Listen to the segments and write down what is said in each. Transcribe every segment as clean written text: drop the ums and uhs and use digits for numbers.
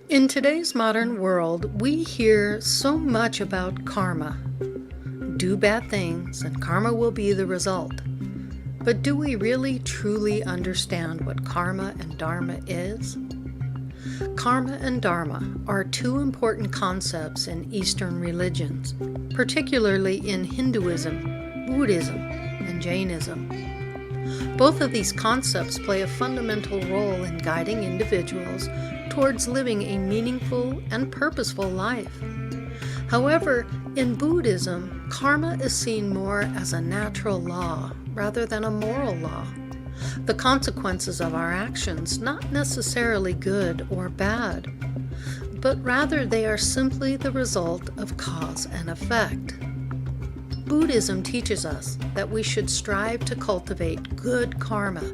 In today's modern world, we hear so much about karma. Do bad things and karma will be the result. But do we really truly understand what karma and dharma is? Karma and dharma are two important concepts in Eastern religions, particularly in Hinduism, Buddhism, and Jainism. Both of these concepts play a fundamental role in guiding individuals towards living a meaningful and purposeful life. However, in Buddhism, karma is seen more as a natural law rather than a moral law. The consequences of our actions not necessarily good or bad, but rather they are simply the result of cause and effect. Buddhism teaches us that we should strive to cultivate good karma,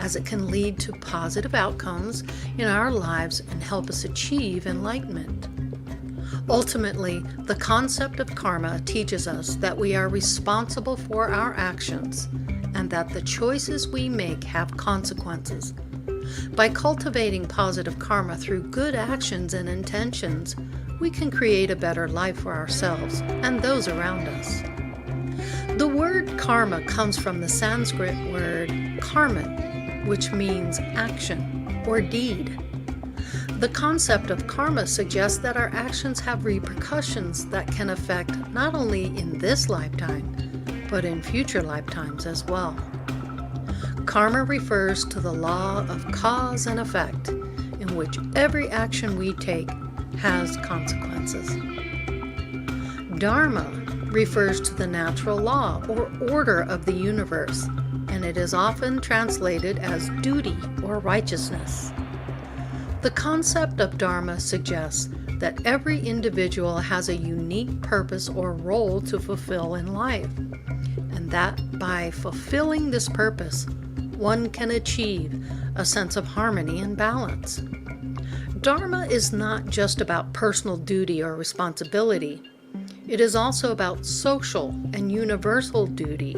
as it can lead to positive outcomes in our lives and help us achieve enlightenment. Ultimately, the concept of karma teaches us that we are responsible for our actions and that the choices we make have consequences. By cultivating positive karma through good actions and intentions, we can create a better life for ourselves and those around us. The word karma comes from the Sanskrit word karman, which means action or deed. The concept of karma suggests that our actions have repercussions that can affect not only in this lifetime, but in future lifetimes as well. Karma refers to the law of cause and effect, in which every action we take has consequences. Dharma refers to the natural law or order of the universe, and it is often translated as duty or righteousness. The concept of Dharma suggests that every individual has a unique purpose or role to fulfill in life, and that by fulfilling this purpose, one can achieve a sense of harmony and balance. Dharma is not just about personal duty or responsibility. It is also about social and universal duty.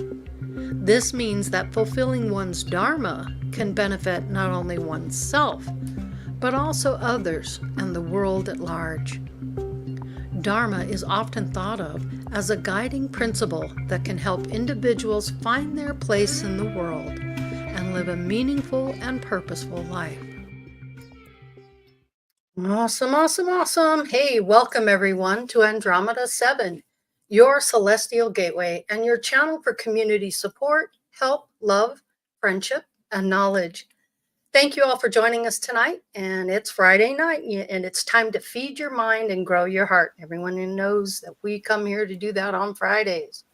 This means that fulfilling one's dharma can benefit not only oneself, but also others and the world at large. Dharma is often thought of as a guiding principle that can help individuals find their place in the world and live a meaningful and purposeful life. Awesome, awesome, awesome. Hey, welcome everyone to Andromeda 7, your celestial gateway and your channel for community support, help, love, friendship, and knowledge. Thank you all for joining us tonight. And it's Friday night, and it's time to feed your mind and grow your heart. Everyone knows that we come here to do that on Fridays.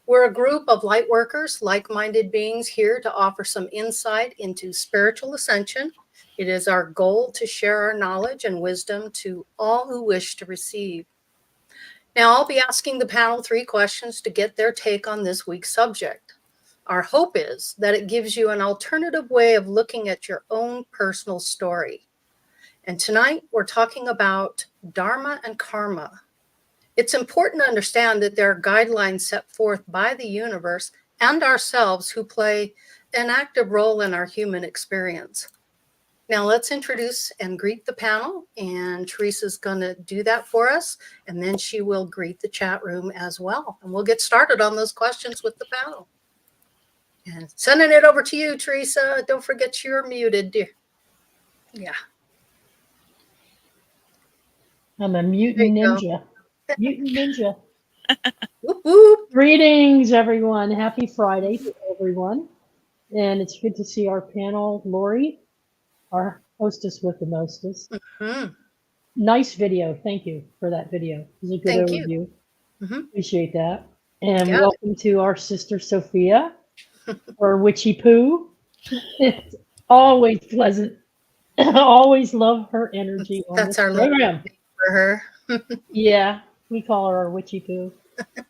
We're a group of light workers, like-minded beings here to offer some insight into spiritual ascension. It is our goal to share our knowledge and wisdom to all who wish to receive. Now, I'll be asking the panel 3 questions to get their take on this week's subject. Our hope is that it gives you an alternative way of looking at your own personal story. And tonight, we're talking about Dharma and karma. It's important to understand that there are guidelines set forth by the universe and ourselves who play an active role in our human experience. Now let's introduce and greet the panel, and Theresa's going to do that for us, and then she will greet the chat room as well. And we'll get started on those questions with the panel. And sending it over to you, Theresa. Don't forget you're muted, dear. Yeah. I'm a mutant ninja. Mutant ninja. Whoop, whoop. Greetings, everyone. Happy Friday to everyone. And it's good to see our panel, Laurie, our hostess with the mostest. Mm-hmm. Nice video. Thank you for that video. It was a good Thank overview. you. Mm-hmm. Appreciate that. And Got welcome to our sister Sophia, or Witchy Poo. It's always pleasant. Always love her energy on That's this our little program. name for her. Yeah, we call her our Witchy Poo.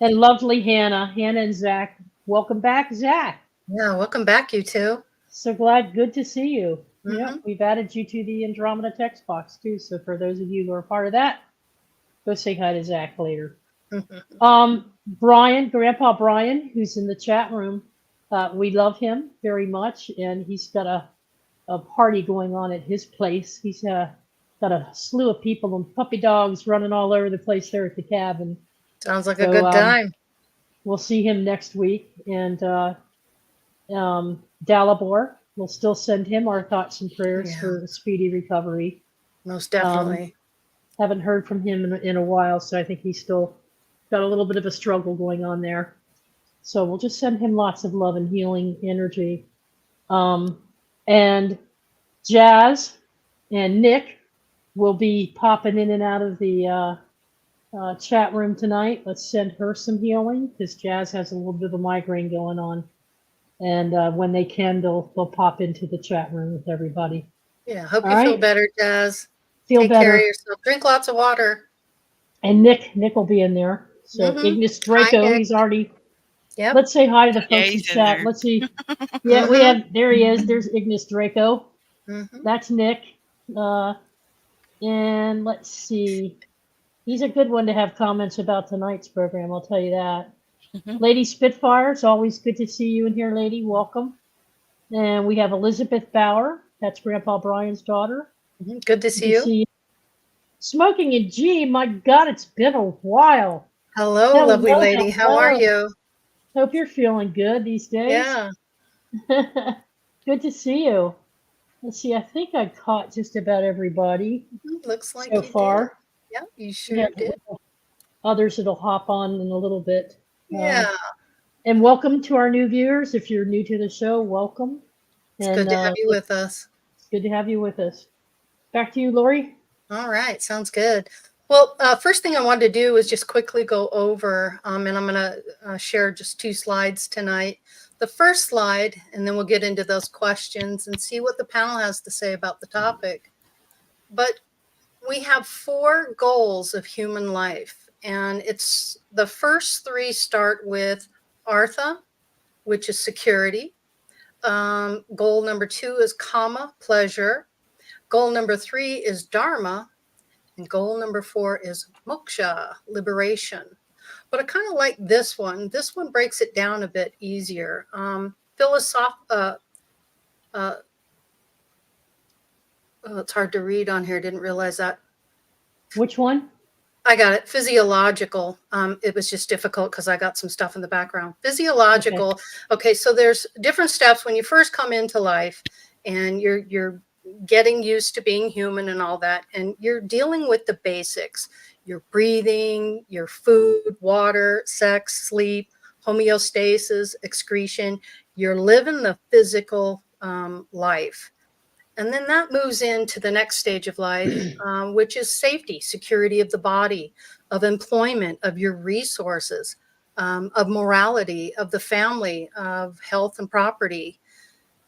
And lovely Hannah. Hannah and Zach. Welcome back, Zach. Yeah, welcome back, you two. So glad. Good to see you. Mm-hmm. Yeah, we've added you to the Andromeda text box too. So for those of you who are part of that, go say hi to Zach later. Brian, Grandpa Brian, who's in the chat room, we love him very much, and he's got a party going on at his place. He's got a slew of people and puppy dogs running all over the place there at the cabin. Sounds like a good time. We'll see him next week, and Dalibor, we'll still send him our thoughts and prayers for a speedy recovery. Most definitely. Haven't heard from him in a while, so I think he's still got a little bit of a struggle going on there. So we'll just send him lots of love and healing energy. And Jazz and Nick will be popping in and out of the chat room tonight. Let's send her some healing, because Jazz has a little bit of a migraine going on. And when they can, they'll pop into the chat room with everybody. Yeah, hope you feel better, Jazz. Take care of yourself. Drink lots of water. And Nick will be in there. So Ignis Draco, hi, he's already. Yep. Let's say hi to the folks in chat. There. Let's see. Yeah, we have. There he is. There's Ignis Draco. That's Nick. And let's see. He's a good one to have comments about tonight's program. I'll tell you that. Lady Spitfire, it's always good to see you in here, lady. Welcome. And we have Elizabeth Bauer. That's Grandpa Brian's daughter. Good to see you. Smoking a G. My God, it's been a while. Hello, lovely lady. How are you? Hope you're feeling good these days. Yeah. Good to see you. Let's see. I think I caught just about everybody. Looks like so far. Yeah, you sure did. Others that'll hop on in a little bit. Yeah. And welcome to our new viewers. If you're new to the show, welcome. It's good to have you with us. It's good to have you with us. Back to you, Laurie. All right. Sounds good. Well, first thing I wanted to do is just quickly go over, and I'm going to share just 2 slides tonight. The first slide, and then we'll get into those questions and see what the panel has to say about the topic. But we have 4 goals of human life, and it's the first 3 start with Artha, which is security. Goal number 2 is Kama, pleasure. Goal number 3 is Dharma. And goal number 4 is moksha, liberation. But I kind of like this one. This one breaks it down a bit easier. It's hard to read on here. Didn't realize that. Which one? I got it. Physiological. It was just difficult because I got some stuff in the background. Physiological. Okay, so there's different steps when you first come into life, and you're getting used to being human and all that, and you're dealing with the basics: your breathing, your food, water, sex, sleep, homeostasis, excretion. You're living the physical life. And then that moves into the next stage of life, which is safety, security of the body, of employment, of your resources, of morality, of the family, of health and property.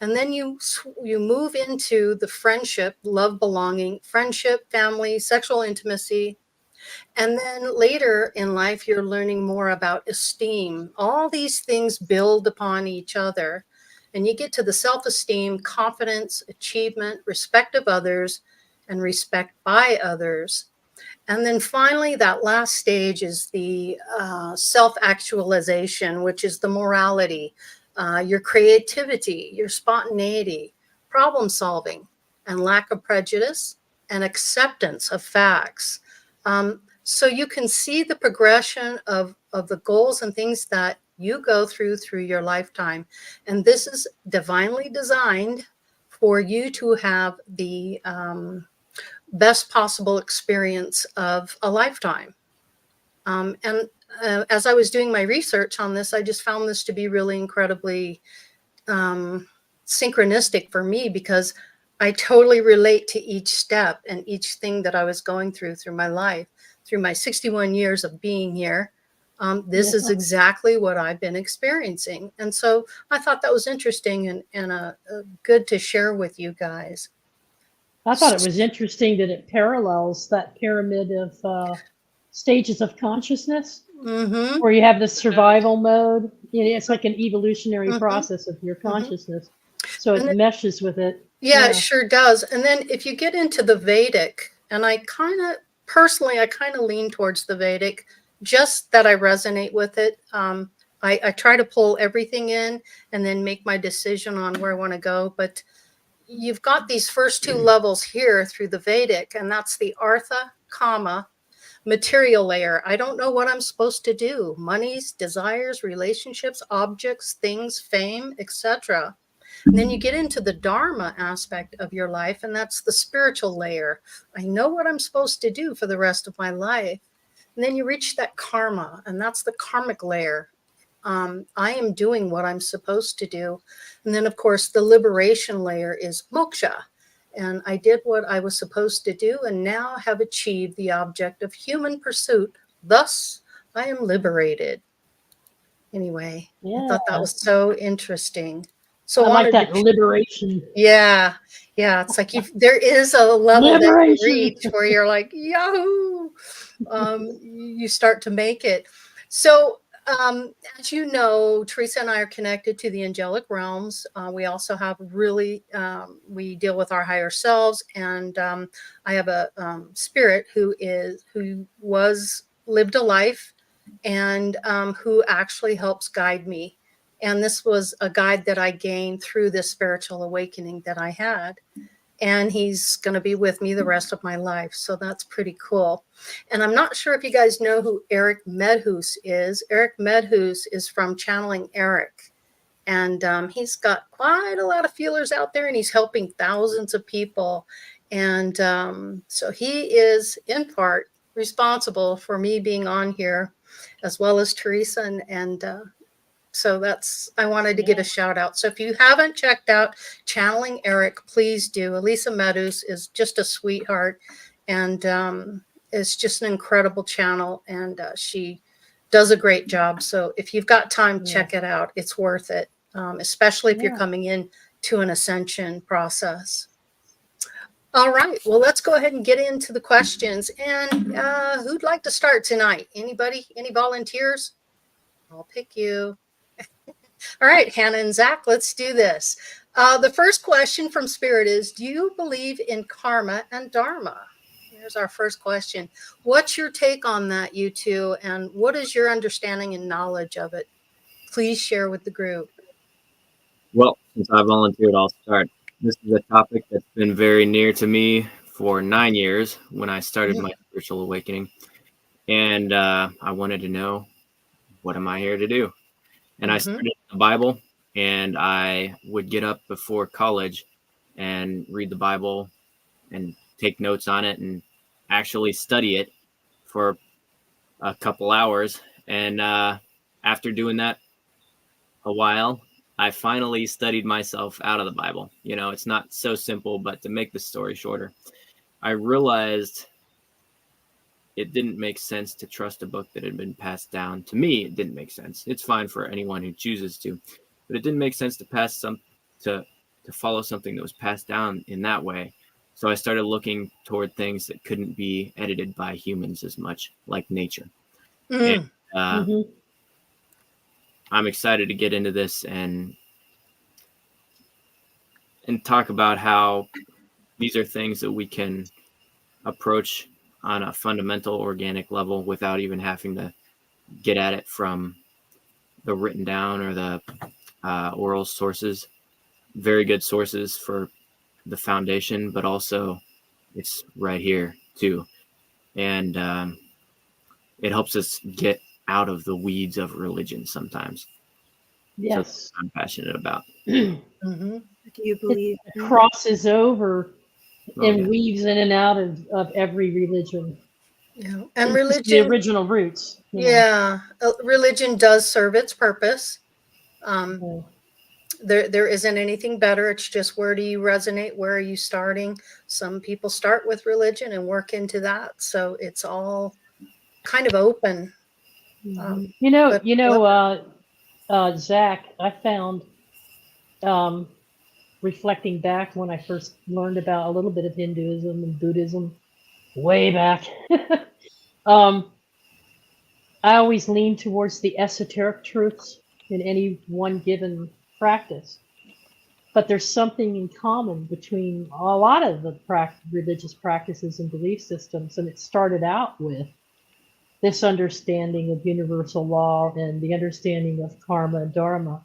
And then you move into the friendship, love, belonging, friendship, family, sexual intimacy. And then later in life, you're learning more about esteem. All these things build upon each other. And you get to the self-esteem, confidence, achievement, respect of others, and respect by others. And then finally, that last stage is the self-actualization, which is the morality your creativity, your spontaneity, problem solving, and lack of prejudice and acceptance of facts. So you can see the progression of the goals and things that you go through your lifetime. And this is divinely designed for you to have the best possible experience of a lifetime. And as I was doing my research on this, I just found this to be really incredibly synchronistic for me, because I totally relate to each step and each thing that I was going through my life, through my 61 years of being here. This is exactly what I've been experiencing. And so I thought that was interesting and good to share with you guys. I thought it was interesting that it parallels that pyramid of stages of consciousness, where you have the survival mode. It's like an evolutionary process of your consciousness. So it meshes with it. Yeah, it sure does. And then if you get into the Vedic, and I kind of lean towards the Vedic, just that I resonate with it. I try to pull everything in and then make my decision on where I want to go. But you've got these first two levels here through the Vedic, and that's the Artha, Kama, material layer. I don't know what I'm supposed to do. Monies, desires, relationships, objects, things, fame, etc. And then you get into the Dharma aspect of your life, and that's the spiritual layer. I know what I'm supposed to do for the rest of my life. And then you reach that karma, and that's the karmic layer. I am doing what I'm supposed to do. And then, of course, the liberation layer is moksha. And I did what I was supposed to do and now have achieved the object of human pursuit. Thus, I am liberated. Anyway, I thought that was so interesting. So I like that liberation. Yeah. It's like there is a level that you reach where you're like, yahoo! You start to make it. So as you know, Theresa and I are connected to the angelic realms. We also have we deal with our higher selves, and I have a spirit who lived a life, and who actually helps guide me. And this was a guide that I gained through this spiritual awakening that I had. And he's going to be with me the rest of my life. So that's pretty cool. And I'm not sure if you guys know who Eric Medhus is. Eric Medhus is from Channeling Eric. And he's got quite a lot of feelers out there, and he's helping thousands of people. And so he is in part responsible for me being on here, as well as Theresa. So I wanted to give a shout out. So if you haven't checked out Channeling Eric, please do. Elisa Medus is just a sweetheart, and is just an incredible channel, and she does a great job. So if you've got time, check it out. It's worth it, especially if you're coming in to an ascension process. All right, well, let's go ahead and get into the questions. And who'd like to start tonight? Anybody? Any volunteers? I'll pick you. All right, Hannah and Zach, let's do this. The first question from Spirit is, do you believe in karma and Dharma? Here's our first question. What's your take on that, you two? And what is your understanding and knowledge of it? Please share with the group. Well, since I volunteered, I'll start. This is a topic that's been very near to me for 9 years when I started my spiritual awakening. And I wanted to know, what am I here to do? And I studied the Bible, and I would get up before college and read the Bible and take notes on it and actually study it for a couple hours. And after doing that a while, I finally studied myself out of the Bible. You know, it's not so simple, but to make the story shorter, I realized it didn't make sense to trust a book that had been passed down. To me, it didn't make sense. It's fine for anyone who chooses to, but it didn't make sense to follow something that was passed down in that way. So I started looking toward things that couldn't be edited by humans as much, like nature. And, I'm excited to get into this and talk about how these are things that we can approach on a fundamental organic level without even having to get at it from the written down or the oral sources, very good sources for the foundation, but also it's right here too. And it helps us get out of the weeds of religion sometimes. Yes. So I'm passionate about. Mm-hmm. Do you believe? It crosses over Oh, and yeah. weaves in and out of every religion. Yeah. And It's just the religion, original roots. You know. yeah, religion does serve its purpose. Yeah. There isn't anything better. It's just, where do you resonate? Where are you starting? Some people start with religion and work into that. So it's all kind of open. Zach, I found, reflecting back when I first learned about a little bit of Hinduism and Buddhism way back, I always lean towards the esoteric truths in any one given practice. But there's something in common between a lot of the religious practices and belief systems. And it started out with this understanding of universal law and the understanding of karma and dharma.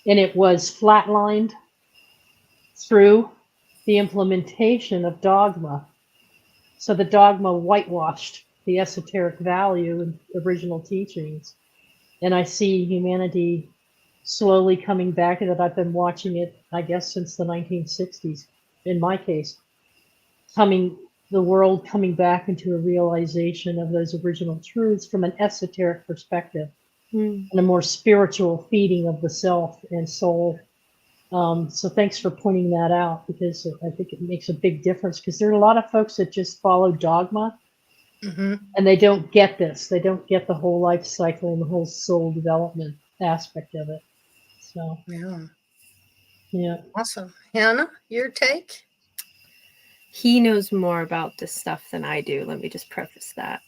And it was flatlined through the implementation of dogma. So the dogma whitewashed the esoteric value and original teachings. And I see humanity slowly coming back to that. I've been watching it, I guess, since the 1960s, in my case, the world coming back into a realization of those original truths from an esoteric perspective and a more spiritual feeding of the self and soul. So thanks for pointing that out, because I think it makes a big difference, because there are a lot of folks that just follow dogma and they don't get this. They don't get the whole life cycle and the whole soul development aspect of it. So, yeah. Awesome. Hannah, your take? He knows more about this stuff than I do. Let me just preface that.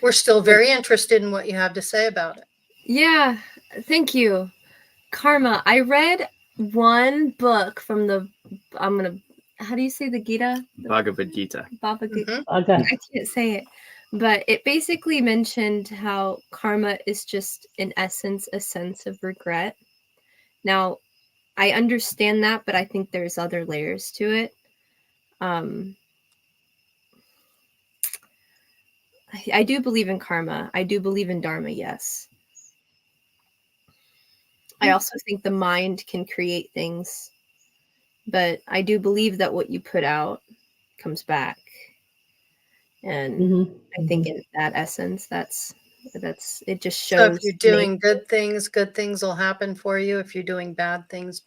We're still very interested in what you have to say about it. Yeah, thank you. Karma. I read one book from how do you say the Gita? Bhagavad Gita. Bhagavad Gita. Okay. I can't say it. But it basically mentioned how karma is just, in essence, a sense of regret. Now, I understand that, but I think there's other layers to it. I do believe in karma. I do believe in Dharma, yes. I also think the mind can create things, but I do believe that what you put out comes back. And I think in that essence, that's it just shows. So if you're doing good things will happen for you. If you're doing bad things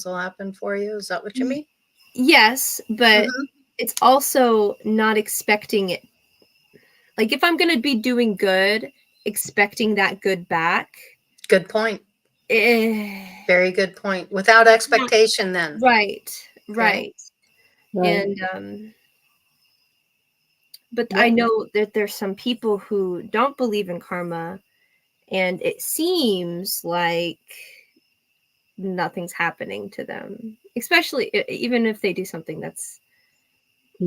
will happen for you. Is that what you mean? Yes, but it's also not expecting it. Like, if I'm going to be doing good, expecting that good back. Good point. Very good point. Without expectation, then. Right. Okay. And but I know that there's some people who don't believe in karma, and it seems like nothing's happening to them, especially even if they do something that's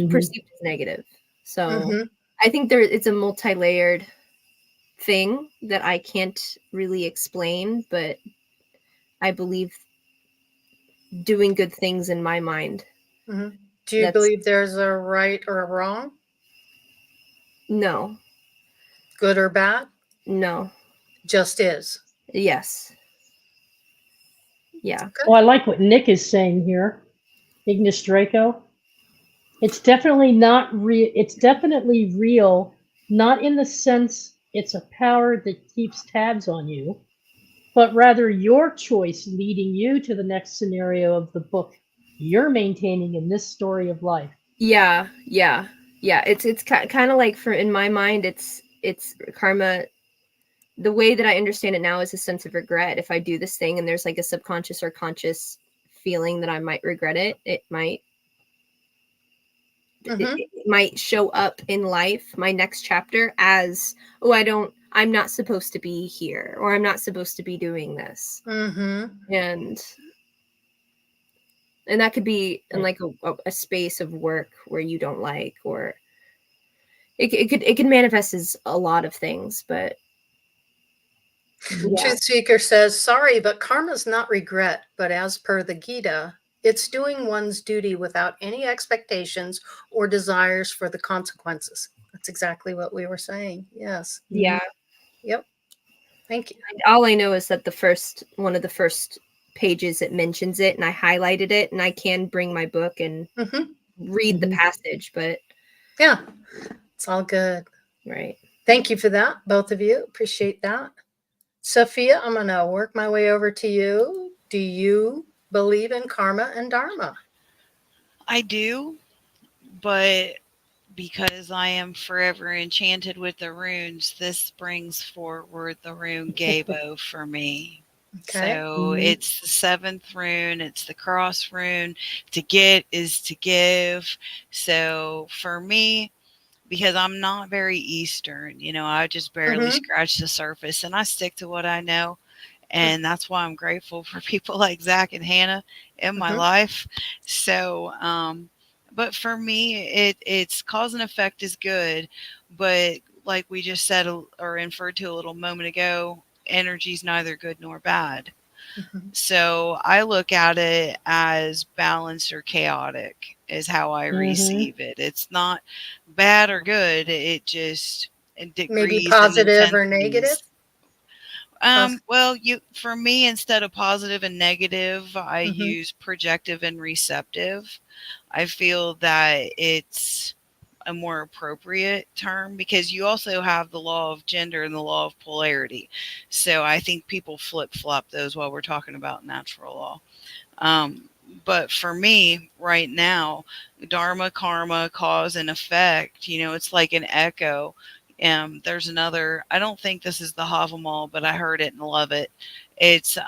perceived as negative. So I think it's a multi-layered thing that I can't really explain, but I believe doing good things in my mind. Do you believe there's a right or a wrong? No. Good or bad? No. Just is. Yes. Yeah. Well, I like what Nick is saying here, Ignis Draco. It's definitely not real. It's definitely real, not in the sense it's a power that keeps tabs on you, but rather your choice leading you to the next scenario of the book you're maintaining in this story of life. Yeah. It's kind of like, in my mind, it's karma. The way that I understand it now is a sense of regret. If I do this thing and there's like a subconscious or conscious feeling that I might regret it, it might show up in life, my next chapter, as, I'm not supposed to be here, or I'm not supposed to be doing this. And that could be in like a space of work where you don't like, or it could manifest as a lot of things, but Yeah. Truth Seeker says, sorry, but karma's not regret, but as per the Gita, it's doing one's duty without any expectations or desires for the consequences. That's exactly what we were saying. Yes. Yeah. Yep. Thank you. All I know is that one of the first pages it mentions it, and I highlighted it, and I can bring my book and read the passage, but yeah, it's all good. Right. Thank you for that, both of you. Appreciate that. Sophia, I'm going to work my way over to you. Do you believe in karma and dharma? I do, but because I am forever enchanted with the runes, this brings forward the rune Gabo for me. Okay. So it's the 7th rune, it's the cross rune. To get is to give. So for me, because I'm not very Eastern, I just barely scratch the surface, and I stick to what I know. And that's why I'm grateful for people like Zach and Hannah in my life. So, but for me, it's cause and effect is good. But like we just said or inferred to a little moment ago, energy is neither good nor bad. So I look at it as balanced or chaotic is how I receive it. It's not bad or good. It just degrees maybe positive or negative. Well, for me, instead of positive and negative, I use projective and receptive. I feel that it's a more appropriate term because you also have the law of gender and the law of polarity. So I think people flip-flop those while we're talking about natural law. But for me right now, dharma, karma, cause and effect, it's like an echo. There's another, I don't think this is the Havamal, but I heard it and love it. It's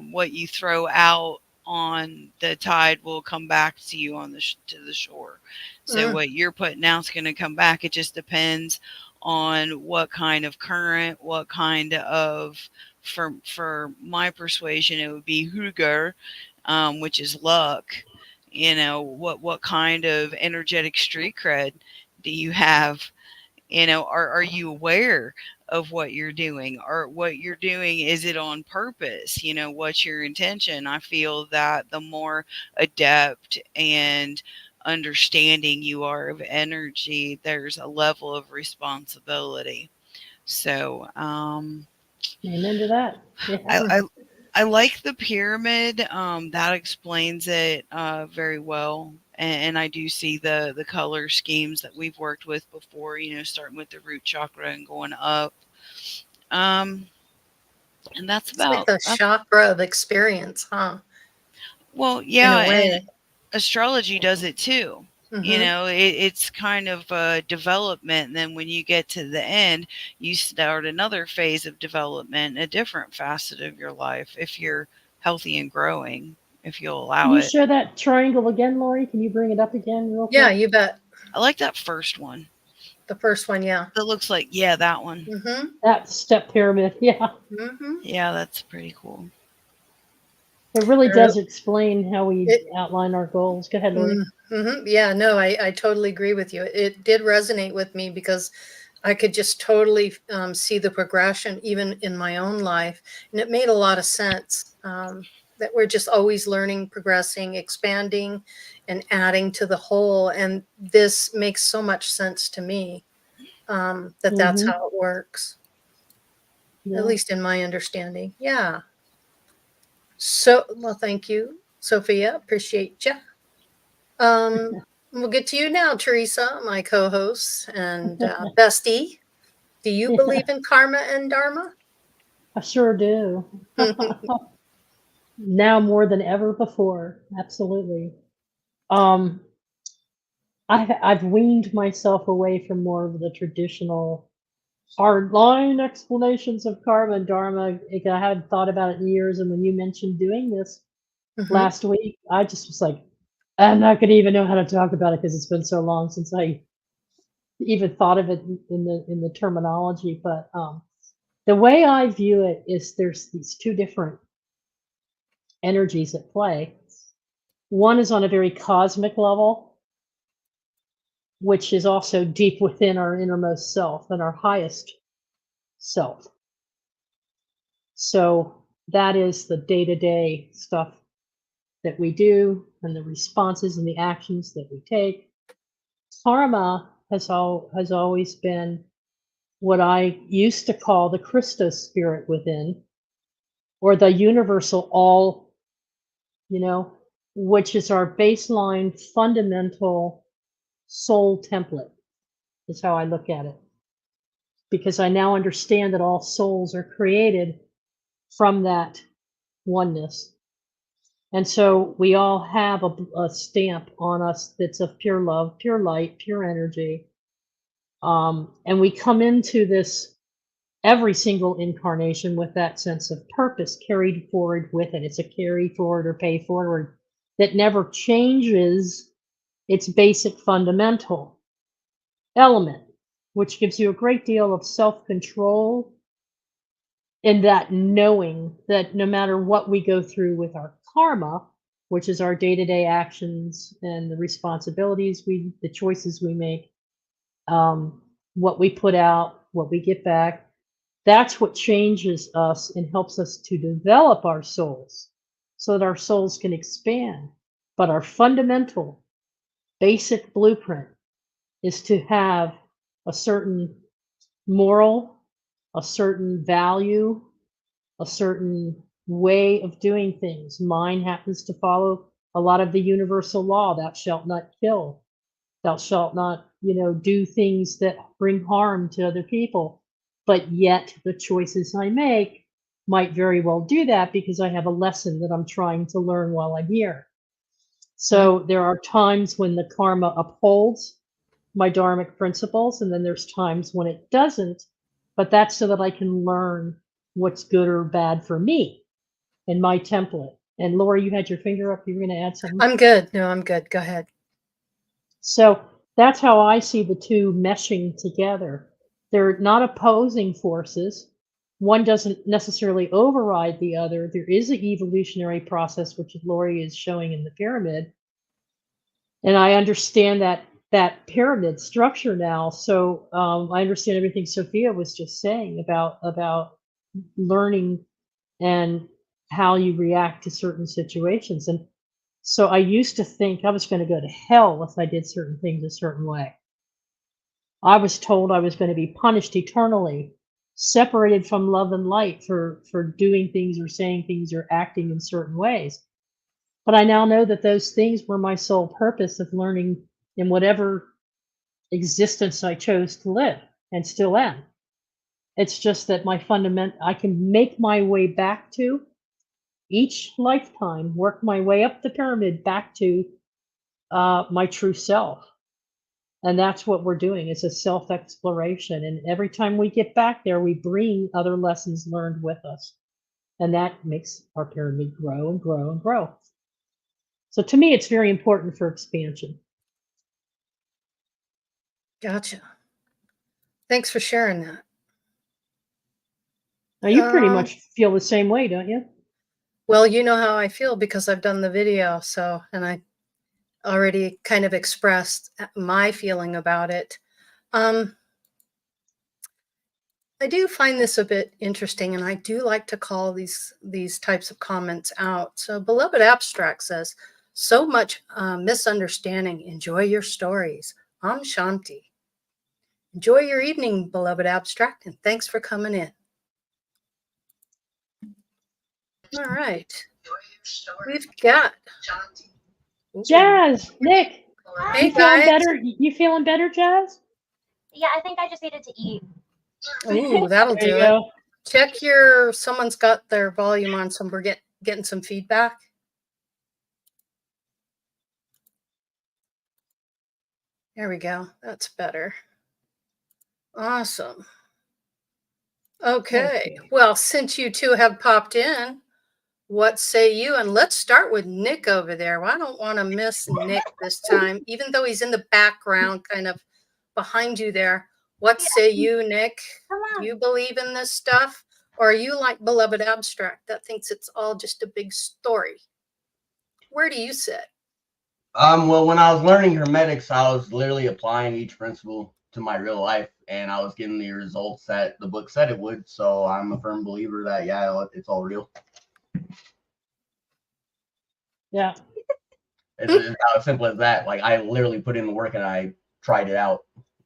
what you throw out on the tide will come back to you on to the shore. So what you're putting out is going to come back. It just depends on what kind of current, what kind of, for my persuasion, it would be huger, which is luck. What kind of energetic street cred do you have? Are you aware of what you're doing, or what you're doing? Is it on purpose? What's your intention? I feel that the more adept and understanding you are of energy, there's a level of responsibility. So, amen to that. Yeah. I like the pyramid. That explains it very well. And I do see the color schemes that we've worked with before, starting with the root chakra and going up. And that's It's like the chakra of experience, huh? Well, yeah, and astrology does it too. It's kind of a development, and then when you get to the end, you start another phase of development, a different facet of your life, if you're healthy and growing, if you'll allow Can you it. share that triangle again, Laurie? Can you bring it up again real quick? Yeah, you bet. I like that first one. The first one, yeah. That looks like, yeah, that one. That step pyramid, yeah. Yeah, that's pretty cool. It really does explain how we outline our goals. Go ahead, Laurie. Yeah, no, I totally agree with you. It did resonate with me because I could just totally see the progression even in my own life. And it made a lot of sense that we're just always learning, progressing, expanding, and adding to the whole. And this makes so much sense to me that's how it works, at least in my understanding. Yeah. So, well, thank you, Sophia. Appreciate you. We'll get to you now, Theresa, my co-host and bestie. Do you believe in karma and dharma? I sure do. Now more than ever before. Absolutely. I've weaned myself away from more of the traditional hardline explanations of karma and dharma. I hadn't thought about it in years, and when you mentioned doing this last week, I just was like, I'm not going to even know how to talk about it because it's been so long since I even thought of it in the terminology. But the way I view it is there's these two different energies at play. One is on a very cosmic level, which is also deep within our innermost self and our highest self. So that is the day-to-day stuff that we do and the responses and the actions that we take. Karma has always been what I used to call the Christos spirit within, or the universal all, which is our baseline fundamental soul template, is how I look at it. Because I now understand that all souls are created from that oneness. And so we all have a stamp on us that's of pure love, pure light, pure energy. And we come into this every single incarnation with that sense of purpose carried forward with it. It's a carry forward or pay forward that never changes its basic fundamental element, which gives you a great deal of self-control in that knowing that no matter what we go through with our karma, which is our day-to-day actions and the responsibilities the choices we make, what we put out, what we get back, that's what changes us and helps us to develop our souls so that our souls can expand. But our fundamental basic blueprint is to have a certain moral, a certain value, a certain way of doing things. Mine happens to follow a lot of the universal law: thou shalt not kill, thou shalt not, do things that bring harm to other people. But yet the choices I make might very well do that because I have a lesson that I'm trying to learn while I'm here. So there are times when the karma upholds my dharmic principles, and then there's times when it doesn't. But that's so that I can learn what's good or bad for me in my template. And Laurie, you had your finger up. You were going to add something? I'm good. No, I'm good. Go ahead. So that's how I see the two meshing together. They're not opposing forces. One doesn't necessarily override the other. There is an evolutionary process, which Laurie is showing in the pyramid. And I understand that pyramid structure now. So I understand everything Sophia was just saying about learning and how you react to certain situations. And so I used to think I was going to go to hell if I did certain things a certain way. I was told I was going to be punished eternally, separated from love and light for doing things or saying things or acting in certain ways. But I now know that those things were my sole purpose of learning in whatever existence I chose to live and still am. It's just that I can make my way back to each lifetime, work my way up the pyramid back to my true self. And that's what we're doing. It's a self-exploration. And every time we get back there, we bring other lessons learned with us. And that makes our pyramid grow and grow and grow. So to me, it's very important for expansion. Gotcha. Thanks for sharing that. Now, you pretty much feel the same way, don't you? Well, you know how I feel because I've done the video. And I already kind of expressed my feeling about it. I do find this a bit interesting, and I do like to call these types of comments out. So Beloved Abstract says, so much misunderstanding. Enjoy your stories. Om Shanti. Enjoy your evening, Beloved Abstract, and thanks for coming in. All right. We've got Jazz, Nick. Hey, you feeling better? You feeling better, Jazz? Yeah, I think I just needed to eat. Ooh, that'll do it. Check someone's got their volume on, so we're getting some feedback. There we go. That's better. Awesome. Okay. Well, since you two have popped in, what say you? And let's start with Nick over there. Well, I don't want to miss Nick this time, even though he's in the background, kind of behind you there. What say you, Nick? Do you believe in this stuff? Or are you like Beloved Abstract that thinks it's all just a big story? Where do you sit? Well, when I was learning hermetics, I was literally applying each principle to my real life. and I was getting the results that the book said it would. So I'm a firm believer that, yeah, it's all real. Yeah. It's as simple as that. Like, I literally put in the work and I tried it out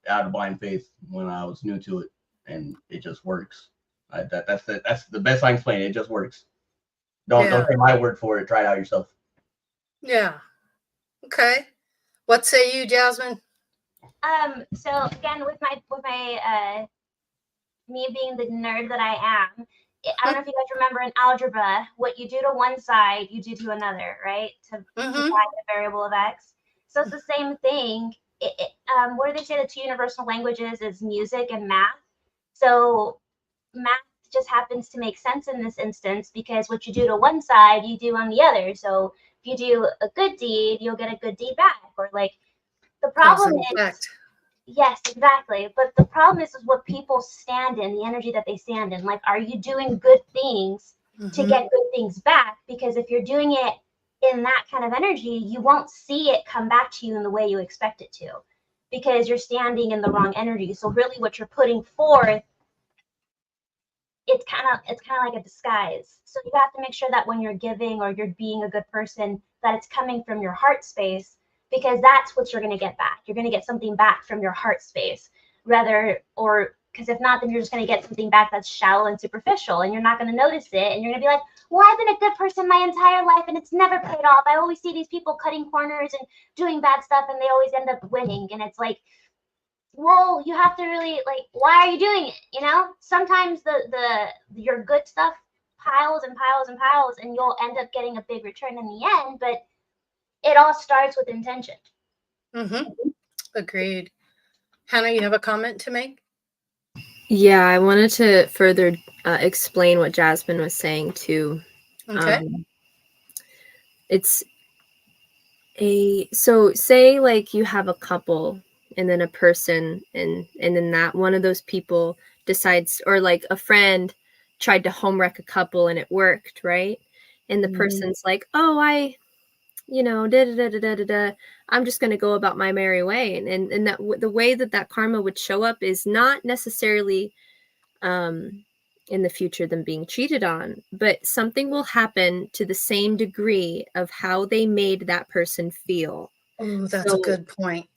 of blind faith when I was new to it, and it just works. That's the best I can explain it. It just works. Don't take my word for it. Try it out yourself. Yeah. Okay. What say you, Jasmine? So again, with my me being the nerd that I am, I don't know if you guys remember in algebra, what you do to one side, you do to another, right? To find the variable of x. So it's the same thing. What do they say the two universal languages is music and math? So math just happens to make sense in this instance because what you do to one side, you do on the other. So if you do a good deed, you'll get a good deed back. Or like the problem is, yes, exactly. But the problem is what people stand in, the energy that they stand in. Like, are you doing good things to get good things back? Because if you're doing it in that kind of energy, you won't see it come back to you in the way you expect it to, because you're standing in the wrong energy. So really what you're putting forth, it's kind of like a disguise. So you have to make sure that when you're giving or you're being a good person, that it's coming from your heart space, because that's what you're going to get back. You're going to get something back from your heart space, because if not, then you're just going to get something back that's shallow and superficial, and you're not going to notice it, and you're going to be like, well, I've been a good person my entire life and it's never paid off. I always see these people cutting corners and doing bad stuff and they always end up winning. And it's like, well, you have to really, like, why are you doing it? You know, sometimes your good stuff piles and piles and piles, and you'll end up getting a big return in the end. But it all starts with intention. Agreed. Hannah, you have a comment to make? Yeah, I wanted to further explain what Jasmine was saying too. Okay. So say like you have a couple and then a person and then that one of those people decides, or like a friend tried to home wreck a couple and it worked, right? And the person's like, oh, I'm just going to go about my merry way. And that the way that karma would show up is not necessarily in the future them being cheated on, but something will happen to the same degree of how they made that person feel. Oh, that's a good point.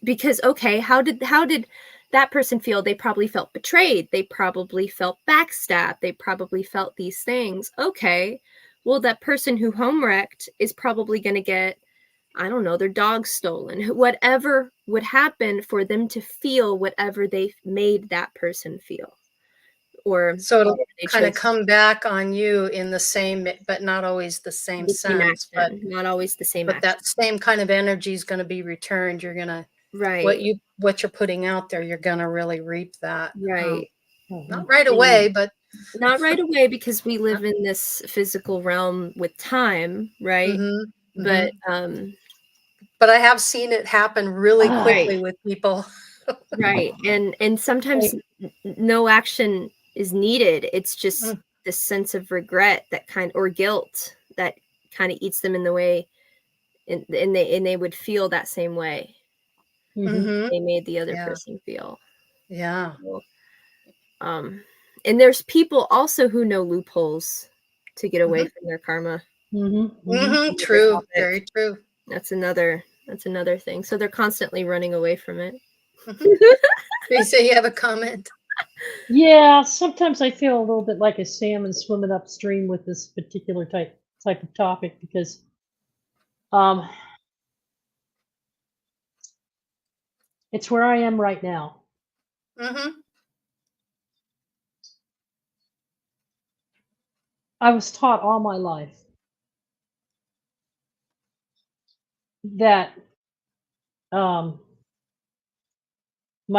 Because, okay, how did that person feel? They probably felt betrayed. They probably felt backstabbed. They probably felt these things. Okay, well, that person who home wrecked is probably going to get, I don't know, their dog stolen. Whatever would happen for them to feel whatever they made that person feel. Or so it'll kind of come back on you in the same, but not always the same sense. But not always the same. But that same kind of energy is going to be returned. You're going to, what you're putting out there, you're going to really reap that. Right. Not right away, but not right away, because we live in this physical realm with time, right? But I have seen it happen really quickly with people. Right. And sometimes no action is needed. It's just this sense of regret or guilt that kind of eats them in the way, and they would feel that same way. They made the other person feel. Yeah. And there's people also who know loopholes to get away from their karma. True. Very true. That's another thing. So they're constantly running away from it. Theresa, you have a comment? Yeah, sometimes I feel a little bit like a salmon swimming upstream with this particular type of topic, because it's where I am right now. I was taught all my life that my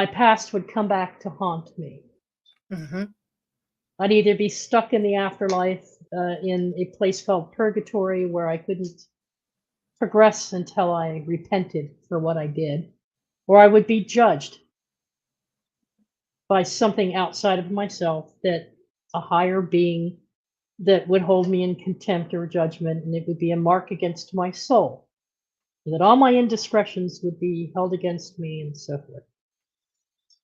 past would come back to haunt me. I'd either be stuck in the afterlife in a place called purgatory, where I couldn't progress until I repented for what I did, or I would be judged by something outside of myself, that a higher being that would hold me in contempt or judgment, and it would be a mark against my soul, that all my indiscretions would be held against me, and so forth.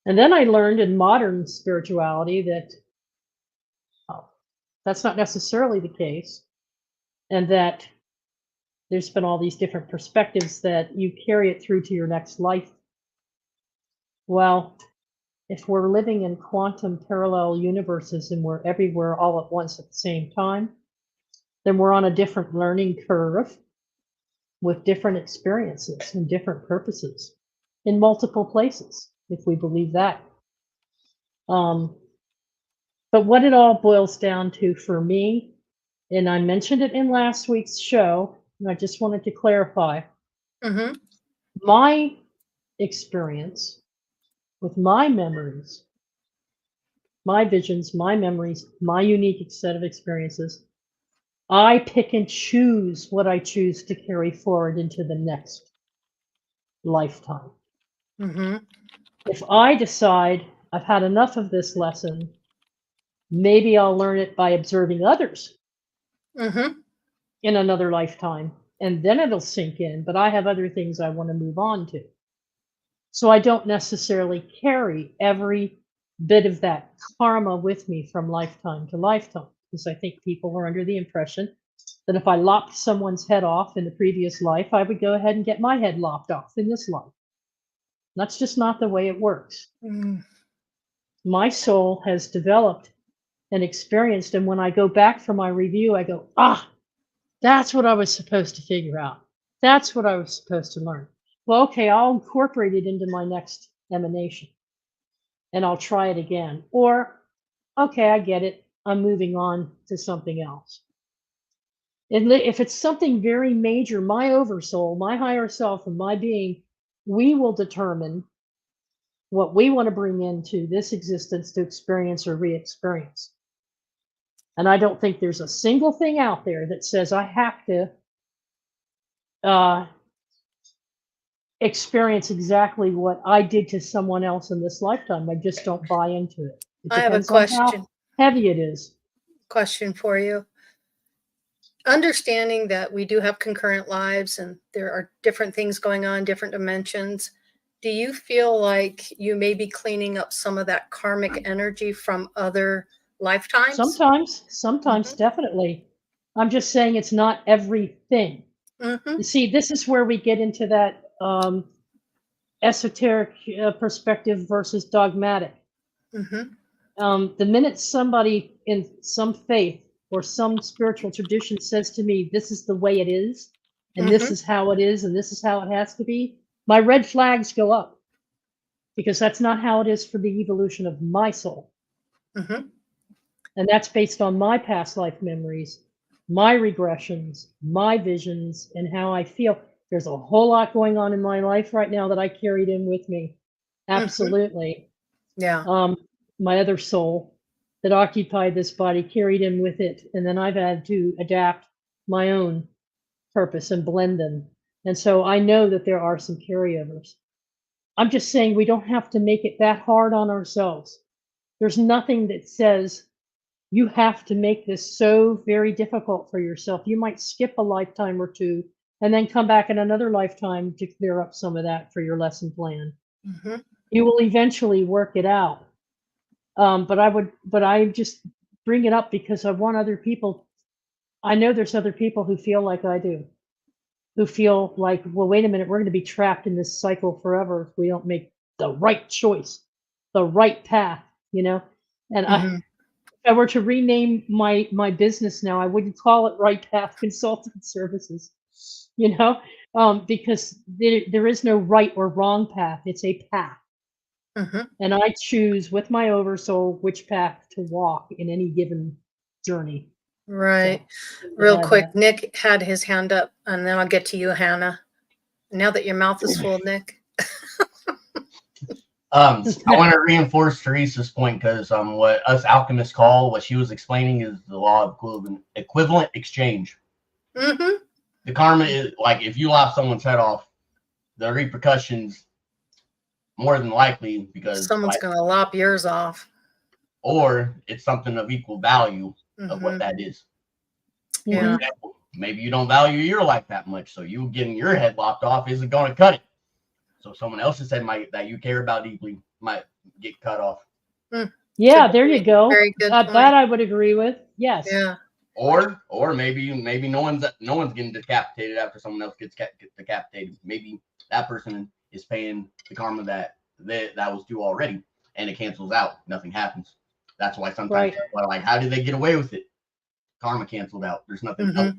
And then I learned in modern spirituality that that's not necessarily the case, and that there's been all these different perspectives that you carry it through to your next life. Well, if we're living in quantum parallel universes and we're everywhere all at once at the same time, then we're on a different learning curve with different experiences and different purposes in multiple places, if we believe that. But what it all boils down to for me, and I mentioned it in last week's show, and I just wanted to clarify, my experience with my memories, my visions, my memories, my unique set of experiences, I pick and choose what I choose to carry forward into the next lifetime. If I decide I've had enough of this lesson, maybe I'll learn it by observing others in another lifetime, and then it'll sink in, but I have other things I want to move on to. So I don't necessarily carry every bit of that karma with me from lifetime to lifetime, because I think people are under the impression that if I lopped someone's head off in the previous life, I would go ahead and get my head lopped off in this life. That's just not the way it works. My soul has developed and experienced, and when I go back for my review, I go, that's what I was supposed to figure out. That's what I was supposed to learn. Well, okay, I'll incorporate it into my next emanation, and I'll try it again. Or, okay, I get it. I'm moving on to something else. And if it's something very major, my oversoul, my higher self, and my being, we will determine what we want to bring into this existence to experience or re-experience. And I don't think there's a single thing out there that says I have to experience exactly what I did to someone else in this lifetime. I just don't buy into it. It I have a depends on how question. heavy it is. Question for you. Understanding that we do have concurrent lives and there are different things going on, different dimensions, do you feel like you may be cleaning up some of that karmic energy from other lifetimes? Sometimes, definitely. I'm just saying it's not everything. You see, this is where we get into that esoteric perspective versus dogmatic. The minute somebody in some faith or some spiritual tradition says to me, this is the way it is, and this is how it is, and this is how it has to be, my red flags go up, because that's not how it is for the evolution of my soul. And that's based on my past life memories, my regressions, my visions, and how I feel. There's a whole lot going on in my life right now that I carried in with me. Absolutely. Yeah. My other soul that occupied this body carried in with it. And then I've had to adapt my own purpose and blend them. And so I know that there are some carryovers. I'm just saying we don't have to make it that hard on ourselves. There's nothing that says you have to make this so very difficult for yourself. You might skip a lifetime or two and then come back in another lifetime to clear up some of that for your lesson plan. You will eventually work it out. But I just bring it up because I want other people. I know there's other people who feel like I do, who feel like, well, wait a minute, we're going to be trapped in this cycle forever if we don't make the right choice, the right path, you know? And if I were to rename my business now, I wouldn't call it Right Path Consultant Services, you know, because there is no right or wrong path. It's a path. And I choose with my oversoul which path to walk in any given journey. Right. So, Real quick, Nick had his hand up, and then I'll get to you, Hannah. Now that your mouth is full, Nick. I want to reinforce Theresa's point, because what us alchemists call, what she was explaining, is the law of equivalent exchange. The karma is like, if you lop someone's head off, the repercussions more than likely, because someone's going to lop yours off, or it's something of equal value of what that is. For example, maybe you don't value your life that much, so you getting your head lopped off isn't going to cut it. So someone else's head that you care about deeply might get cut off. Yeah, there you go. Very good That point. I would agree with. Yes. Yeah. Or maybe no one's getting decapitated after someone else gets decapitated. Maybe that person is paying the karma that was due already, and it cancels out. Nothing happens. That's why sometimes people are like, how did they get away with it? Karma canceled out. There's nothing else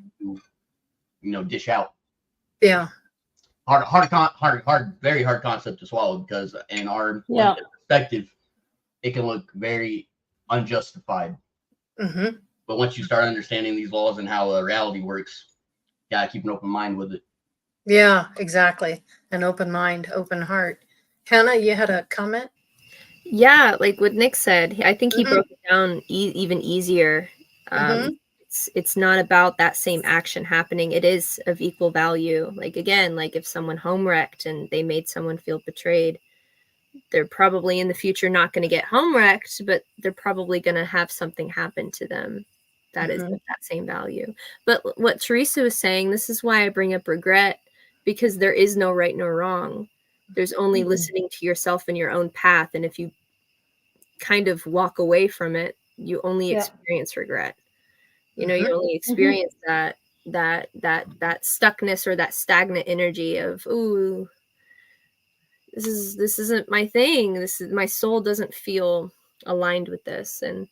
to dish out. Yeah. Very hard concept to swallow, because in our perspective, it can look very unjustified. But once you start understanding these laws and how reality works, you gotta keep an open mind with it. Yeah, exactly. An open mind, open heart. Hannah, you had a comment? Yeah, like what Nick said, I think he broke it down even easier. It's not about that same action happening. It is of equal value. Like, again, like if someone home wrecked and they made someone feel betrayed, they're probably in the future not going to get home wrecked, but they're probably going to have something happen to them that is of that same value. But what Theresa was saying, this is why I bring up regret, because there is no right nor wrong. There's only listening to yourself and your own path. And if you kind of walk away from it, you only experience regret. You only experience that stuckness or that stagnant energy of, ooh, this isn't my thing. My soul doesn't feel aligned with this. And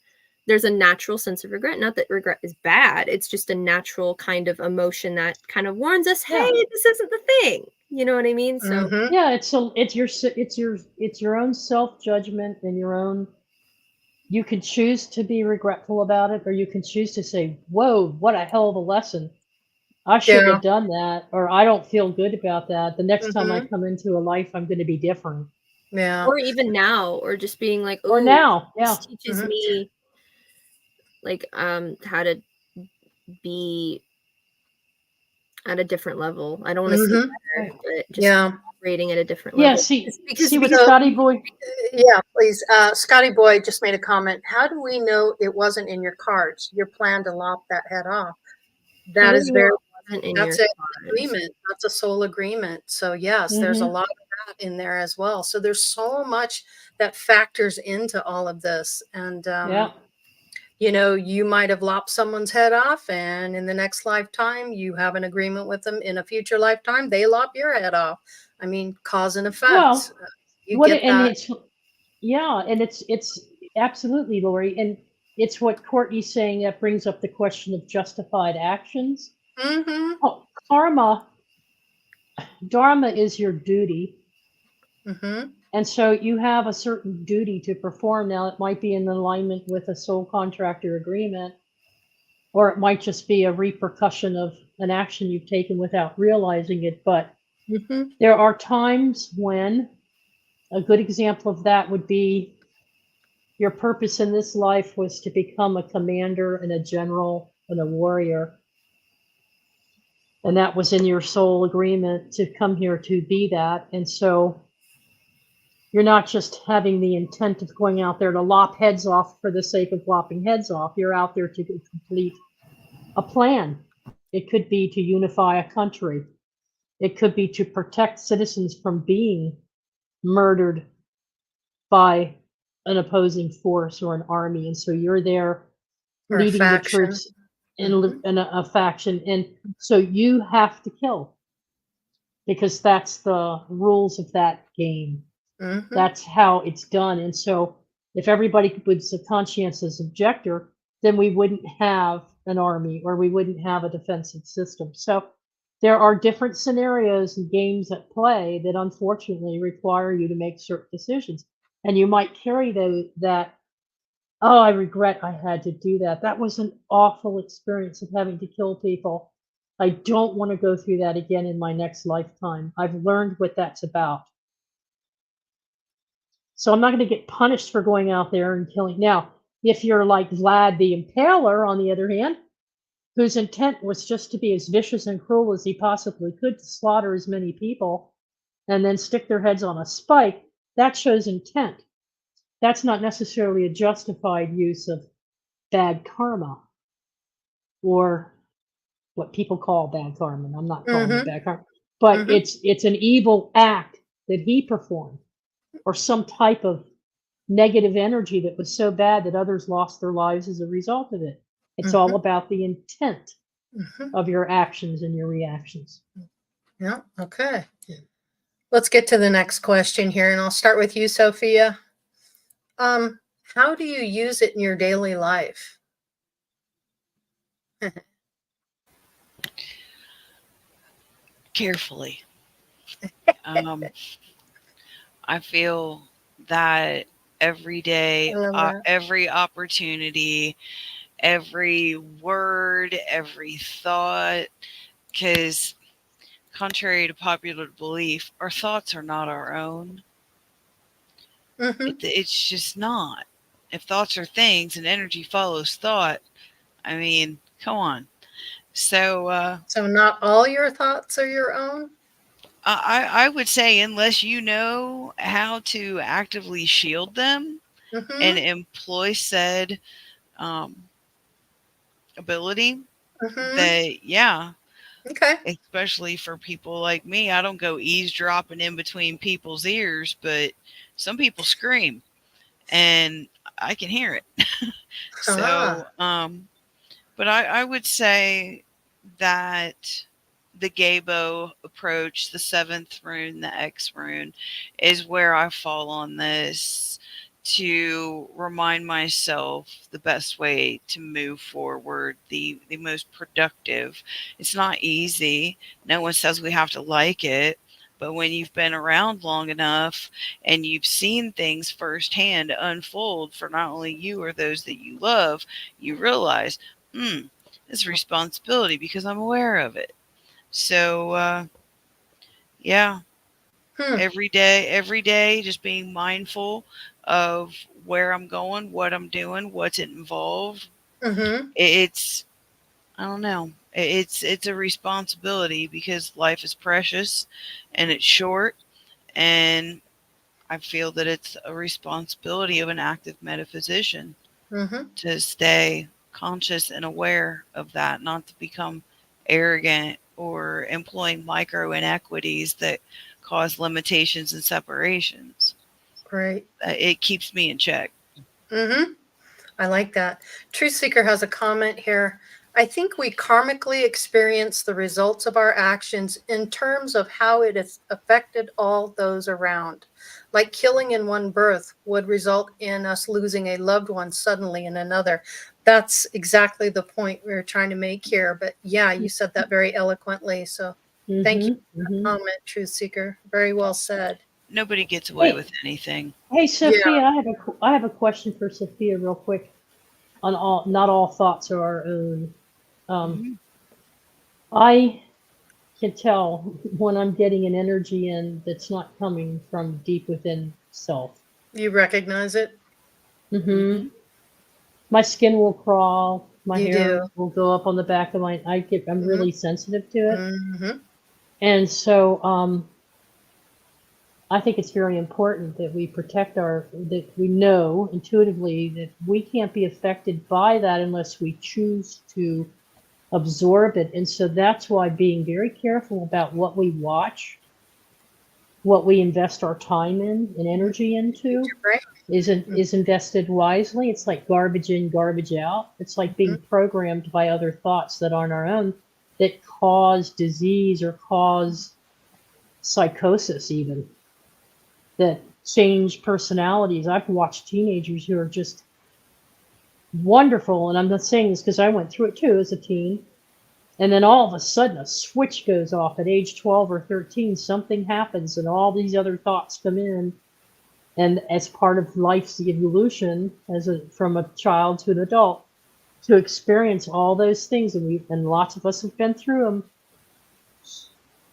there's a natural sense of regret. Not that regret is bad. It's just a natural kind of emotion that kind of warns us, hey, this isn't the thing. You know what I mean? So it's your own self-judgment and your own. You can choose to be regretful about it, or you can choose to say, whoa, what a hell of a lesson. I shouldn't have done that, or I don't feel good about that. The next time I come into a life, I'm going to be different. Yeah. Or even now, or just being like, or now, this teaches me like how to be at a different level. I don't want to say better, but just operating at a different level. See what Scotty Boy. Yeah, please. Scotty Boy just made a comment. How do we know it wasn't in your cards? Your plan to lop that head off. That is very. That's an agreement. That's a soul agreement. So yes, there's a lot of that in there as well. So there's so much that factors into all of this, and you might have lopped someone's head off, and in the next lifetime, you have an agreement with them. In a future lifetime, they lop your head off. I mean, cause and effect. Well, it's absolutely, Laurie, and it's what Courtney's saying that brings up the question of justified actions. Karma, Dharma is your duty. And so you have a certain duty to perform. Now, it might be in alignment with a soul contractor agreement, or it might just be a repercussion of an action you've taken without realizing it. But there are times when a good example of that would be your purpose in this life was to become a commander and a general and a warrior. And that was in your soul agreement to come here to be that. And so you're not just having the intent of going out there to lop heads off for the sake of lopping heads off. You're out there to complete a plan. It could be to unify a country. It could be to protect citizens from being murdered by an opposing force or an army. And so you're there leading the troops in a faction. And so you have to kill, because that's the rules of that game. That's how it's done. And so if everybody was a conscientious objector, then we wouldn't have an army, or we wouldn't have a defensive system. So there are different scenarios and games at play that unfortunately require you to make certain decisions. And you might carry that, oh, I regret I had to do that. That was an awful experience of having to kill people. I don't want to go through that again in my next lifetime. I've learned what that's about. So I'm not going to get punished for going out there and killing. Now, if you're like Vlad the Impaler, on the other hand, whose intent was just to be as vicious and cruel as he possibly could, to slaughter as many people and then stick their heads on a spike, that shows intent. That's not necessarily a justified use of bad karma, or what people call bad karma. I'm not calling it bad karma, but it's an evil act that he performed, or some type of negative energy that was so bad that others lost their lives as a result of it. It's all about the intent of your actions and your reactions. Yeah. Okay. Let's get to the next question here, and I'll start with you, Sophia. How do you use it in your daily life? Carefully. I feel that every day, every opportunity, every word, every thought, because contrary to popular belief, our thoughts are not our own. It's just not. If thoughts are things and energy follows thought, I mean, come on. So not all your thoughts are your own? I would say unless you know how to actively shield them and employ said ability, that, yeah. Okay. Especially for people like me, I don't go eavesdropping in between people's ears, but some people scream and I can hear it. So, but I would say that the Gabo approach, the 7th rune, the X rune, is where I fall on this to remind myself the best way to move forward, the most productive. It's not easy. No one says we have to like it. But when you've been around long enough and you've seen things firsthand unfold for not only you or those that you love, you realize, it's a responsibility because I'm aware of it. So, yeah, every day, just being mindful of where I'm going, what I'm doing, what's involved. It's, I don't know. It's a responsibility because life is precious and it's short. And I feel that it's a responsibility of an active metaphysician to stay conscious and aware of that, not to become arrogant or employing micro inequities that cause limitations and separations. Great. It keeps me in check. I like that. Truth Seeker has a comment here. I think we karmically experience the results of our actions in terms of how it has affected all those around. Like killing in one birth would result in us losing a loved one suddenly in another. That's exactly the point we were trying to make here. But yeah, you said that very eloquently. So thank you for the comment, Truth Seeker. Very well said. Nobody gets away with anything. Hey, Sophia, I have a question for Sophia real quick. On not all thoughts are our own. I can tell when I'm getting an energy in that's not coming from deep within self. You recognize it? My skin will crawl. My You hair do. will go up on the back of my. I'm really sensitive to it, and so I think it's very important that we protect that we know intuitively that we can't be affected by that unless we choose to absorb it. And so that's why being very careful about what we watch, what we invest our time in and energy into is invested wisely. It's like garbage in, garbage out. It's like being programmed by other thoughts that aren't our own that cause disease or cause psychosis even. That change personalities. I've watched teenagers who are just wonderful, and I'm not saying this because I went through it too as a teen, and then all of a sudden a switch goes off at age 12 or 13, something happens and all these other thoughts come in, and as part of life's evolution from a child to an adult, to experience all those things, and lots of us have been through them.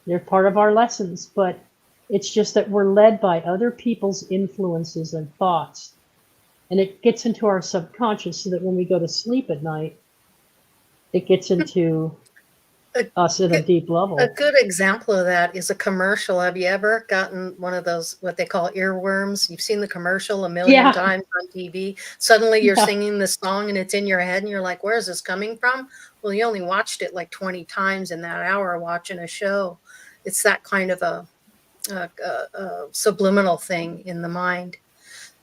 They're part of our lessons, but it's just that we're led by other people's influences and thoughts. And it gets into our subconscious so that when we go to sleep at night, it gets into us at a deep level. A good example of that is a commercial. Have you ever gotten one of those, what they call earworms? You've seen the commercial a million times on TV. Suddenly you're singing the song and it's in your head and you're like, where is this coming from? Well, you only watched it like 20 times in that hour watching a show. It's that kind of a subliminal thing in the mind.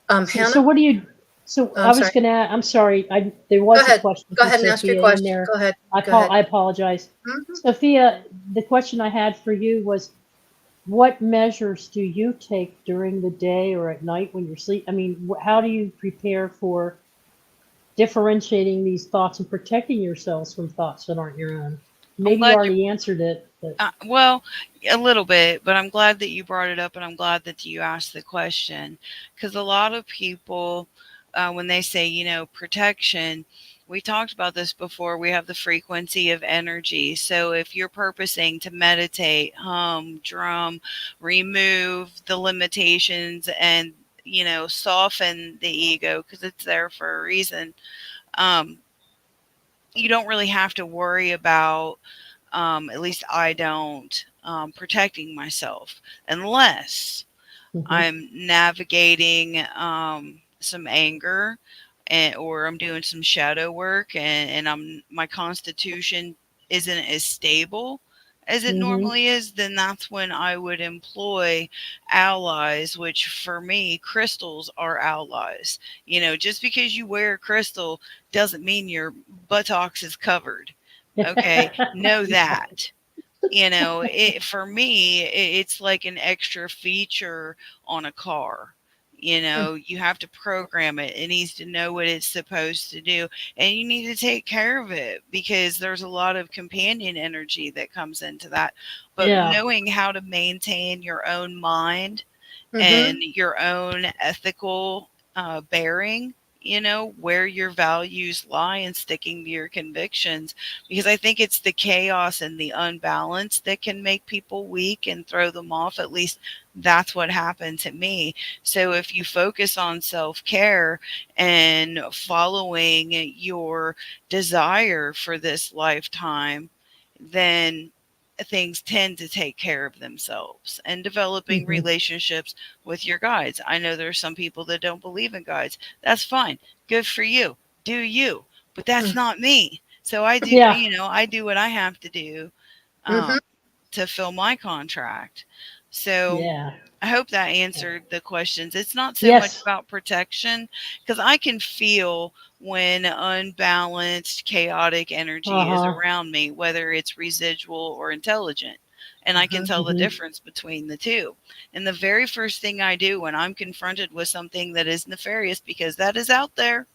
Hannah, So what do you? So I'm I was sorry. gonna. I'm sorry. There was a question. Go from ahead and ask your Sophia in question. there. Go ahead. I Go ahead. apologize. Mhm. Sophia, the question I had for you was, what measures do you take during the day or at night when you're asleep? I mean, how do you prepare for differentiating these thoughts and protecting yourselves from thoughts that aren't your own? I'm Maybe you glad you already answered it, but well, a little bit, but I'm glad that you brought it up, and I'm glad that you asked the question, because a lot of people, when they say, protection, we talked about this before. We have the frequency of energy. So if you're purposing to meditate, hum, drum, remove the limitations, and soften the ego because it's there for a reason, you don't really have to worry about. At least I don't, protecting myself unless I'm navigating some anger or I'm doing some shadow work and my constitution isn't as stable as it normally is, then that's when I would employ allies, which for me, crystals are allies. Just because you wear a crystal doesn't mean your buttocks is covered. Okay, know that. For me, it's like an extra feature on a car. You have to program it. It needs to know what it's supposed to do, and you need to take care of it because there's a lot of companion energy that comes into that. But knowing how to maintain your own mind and your own ethical bearing, where your values lie and sticking to your convictions, because I think it's the chaos and the unbalance that can make people weak and throw them off. At least that's what happened to me. So if you focus on self-care and following your desire for this lifetime, then things tend to take care of themselves. And developing relationships with your guides. I know there's some people that don't believe in guides. That's fine. Good for you. Do you. But that's not me. So I do, I do what I have to do to fill my contract. So I hope that answered the questions. It's not so much about protection, because I can feel when unbalanced, chaotic energy is around me, whether it's residual or intelligent. And I can tell the difference between the two. And the very first thing I do when I'm confronted with something that is nefarious, because that is out there,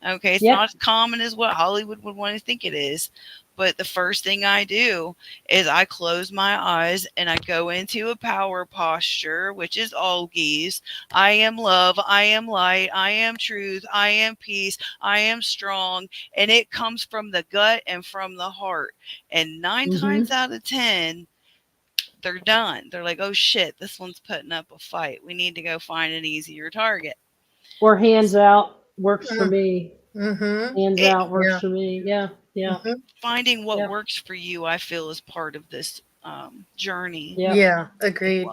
okay, it's not as common as what Hollywood would want to think it is. But the first thing I do is I close my eyes and I go into a power posture, which is Olgies. I am love. I am light. I am truth. I am peace. I am strong. And it comes from the gut and from the heart. And 9 times out of 10, they're done. They're like, oh shit, this one's putting up a fight. We need to go find an easier target. Or hands out works for me. Hands out works for me. Yeah. Finding what works for you, I feel, is part of this journey. Yeah, agreed.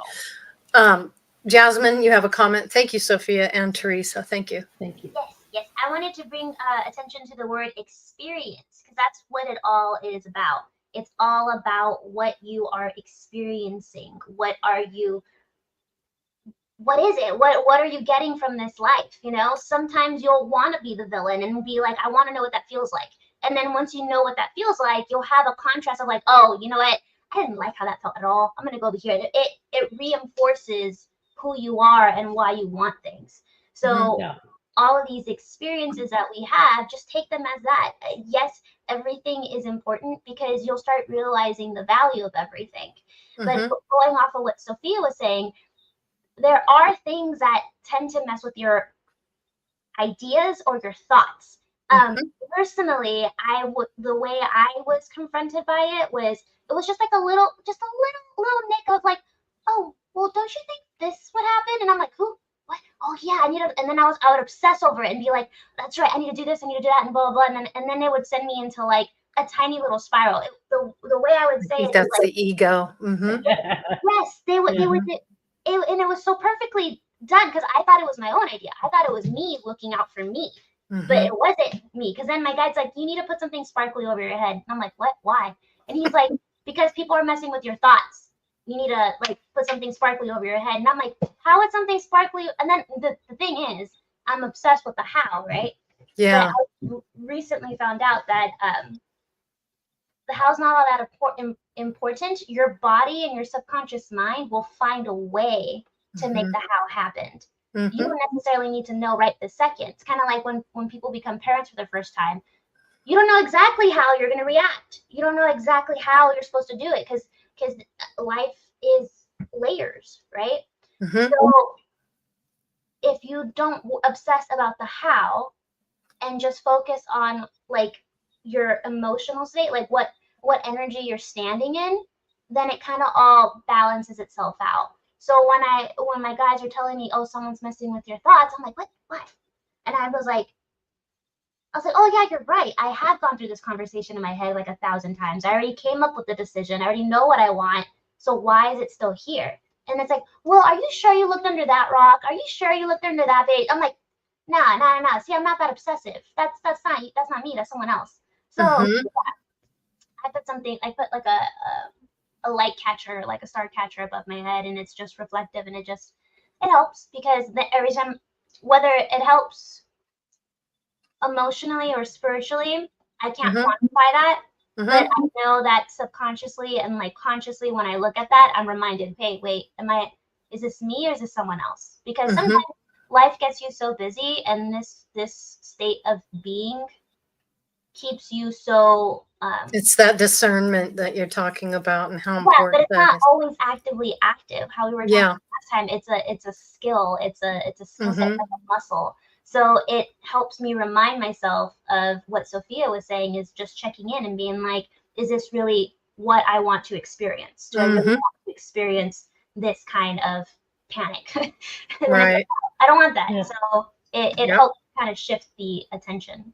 Jasmine, you have a comment. Thank you, Sophia and Theresa. Thank you. Thank you. Yes. I wanted to bring attention to the word experience, because that's what it all is about. It's all about what you are experiencing. What is it? What are you getting from this life? Sometimes you'll want to be the villain and be like, I want to know what that feels like. And then once you know what that feels like, you'll have a contrast of like, oh, you know what? I didn't like how that felt at all. I'm going to go over here. It reinforces who you are and why you want things. So all of these experiences that we have, just take them as that. Yes, everything is important because you'll start realizing the value of everything. But going off of what Sophia was saying, there are things that tend to mess with your ideas or your thoughts. Personally, the way I was confronted by it was just like a little nick of like, oh, well, don't you think this would happen? And I'm like, who? What? Oh yeah, I need to. And then I would obsess over it and be like, that's right, I need to do this, I need to do that, and blah blah blah. And then it would send me into like a tiny little spiral. The way I would say it, that's is like, the ego. Yes, they would. And it was so perfectly done because I thought it was my own idea. I thought it was me looking out for me, but it wasn't me. Because then my guide's like, you need to put something sparkly over your head. And I'm like, what? Why? And he's like, because people are messing with your thoughts. You need to like put something sparkly over your head. And I'm like, how is something sparkly? And then the thing is, I'm obsessed with the how, right? Yeah. But I recently found out that the how's not all that important. Your body and your subconscious mind will find a way to make the how happen. You don't necessarily need to know right this second. It's kind of like when people become parents for the first time. You don't know exactly how you're going to react. You don't know exactly how you're supposed to do it because life is layers, right? So if you don't obsess about the how and just focus on like your emotional state, like what energy you're standing in, then it kind of all balances itself out. So when my guys are telling me, oh, someone's messing with your thoughts, I'm like, what? And I was like, oh yeah, you're right. I have gone through this conversation in my head like 1,000 times. I already came up with the decision. I already know what I want. So why is it still here? And it's like, well, are you sure you looked under that rock? Are you sure you looked under that bait? I'm like, nah. See, I'm not that obsessive. That's not me. That's someone else. So yeah, I put like a light catcher, like a star catcher above my head, and it's just reflective, and it helps because every time, whether it helps emotionally or spiritually, I can't quantify that, but I know that subconsciously and like consciously when I look at that, I'm reminded, hey, wait, is this me or is this someone else? Because sometimes life gets you so busy, and this state of being keeps you so it's that discernment that you're talking about and how but important it's that not is. always actively active. How we were talking last time, it's a skill, it's a skill set, like a muscle. So it helps me remind myself of what Sophia was saying, is just checking in and being like, is this really what I want to experience? Do I really want to experience this kind of panic? Right. I don't want that. Yeah. So it helps kind of shift the attention.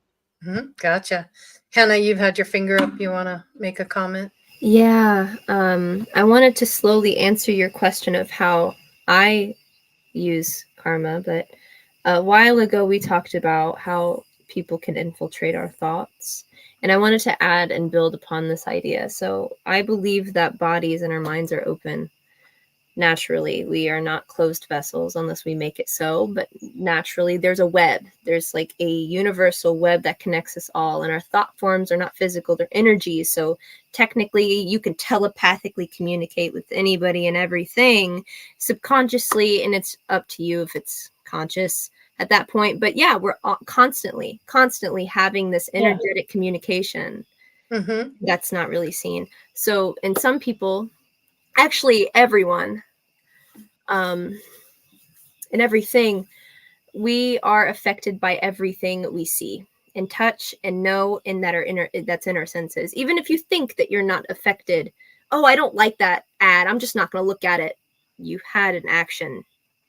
Gotcha. Hannah, you've had your finger up. You want to make a comment? Yeah. I wanted to slowly answer your question of how I use karma, but a while ago we talked about how people can infiltrate our thoughts, and I wanted to add and build upon this idea. So I believe that bodies and our minds are open naturally. We are not closed vessels unless we make it so, but naturally there's a web. There's like a universal web that connects us all, and our thought forms are not physical, they're energies. So technically you can telepathically communicate with anybody and everything subconsciously, and it's up to you if it's conscious at that point. But yeah, we're constantly having this energetic communication that's not really seen. So, and some people, actually everyone, and everything, we are affected by everything we see and touch and know, and that's in our senses. Even if you think that you're not affected, oh, I don't like that ad, I'm just not going to look at it. You had an action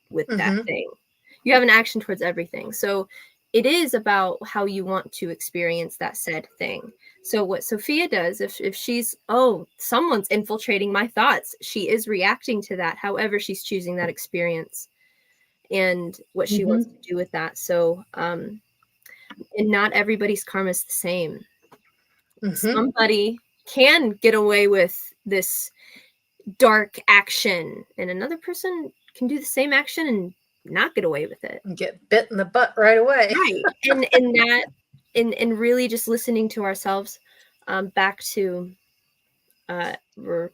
with that thing. You have an action towards everything. So it is about how you want to experience that said thing. So what Sophia does, if she's, oh, someone's infiltrating my thoughts, she is reacting to that. However, she's choosing that experience and what she wants to do with that. So, and not everybody's karma is the same. Somebody can get away with this dark action, and another person can do the same action and not get away with it. Get bit in the butt right away. Right. And that, and really just listening to ourselves, back to, we're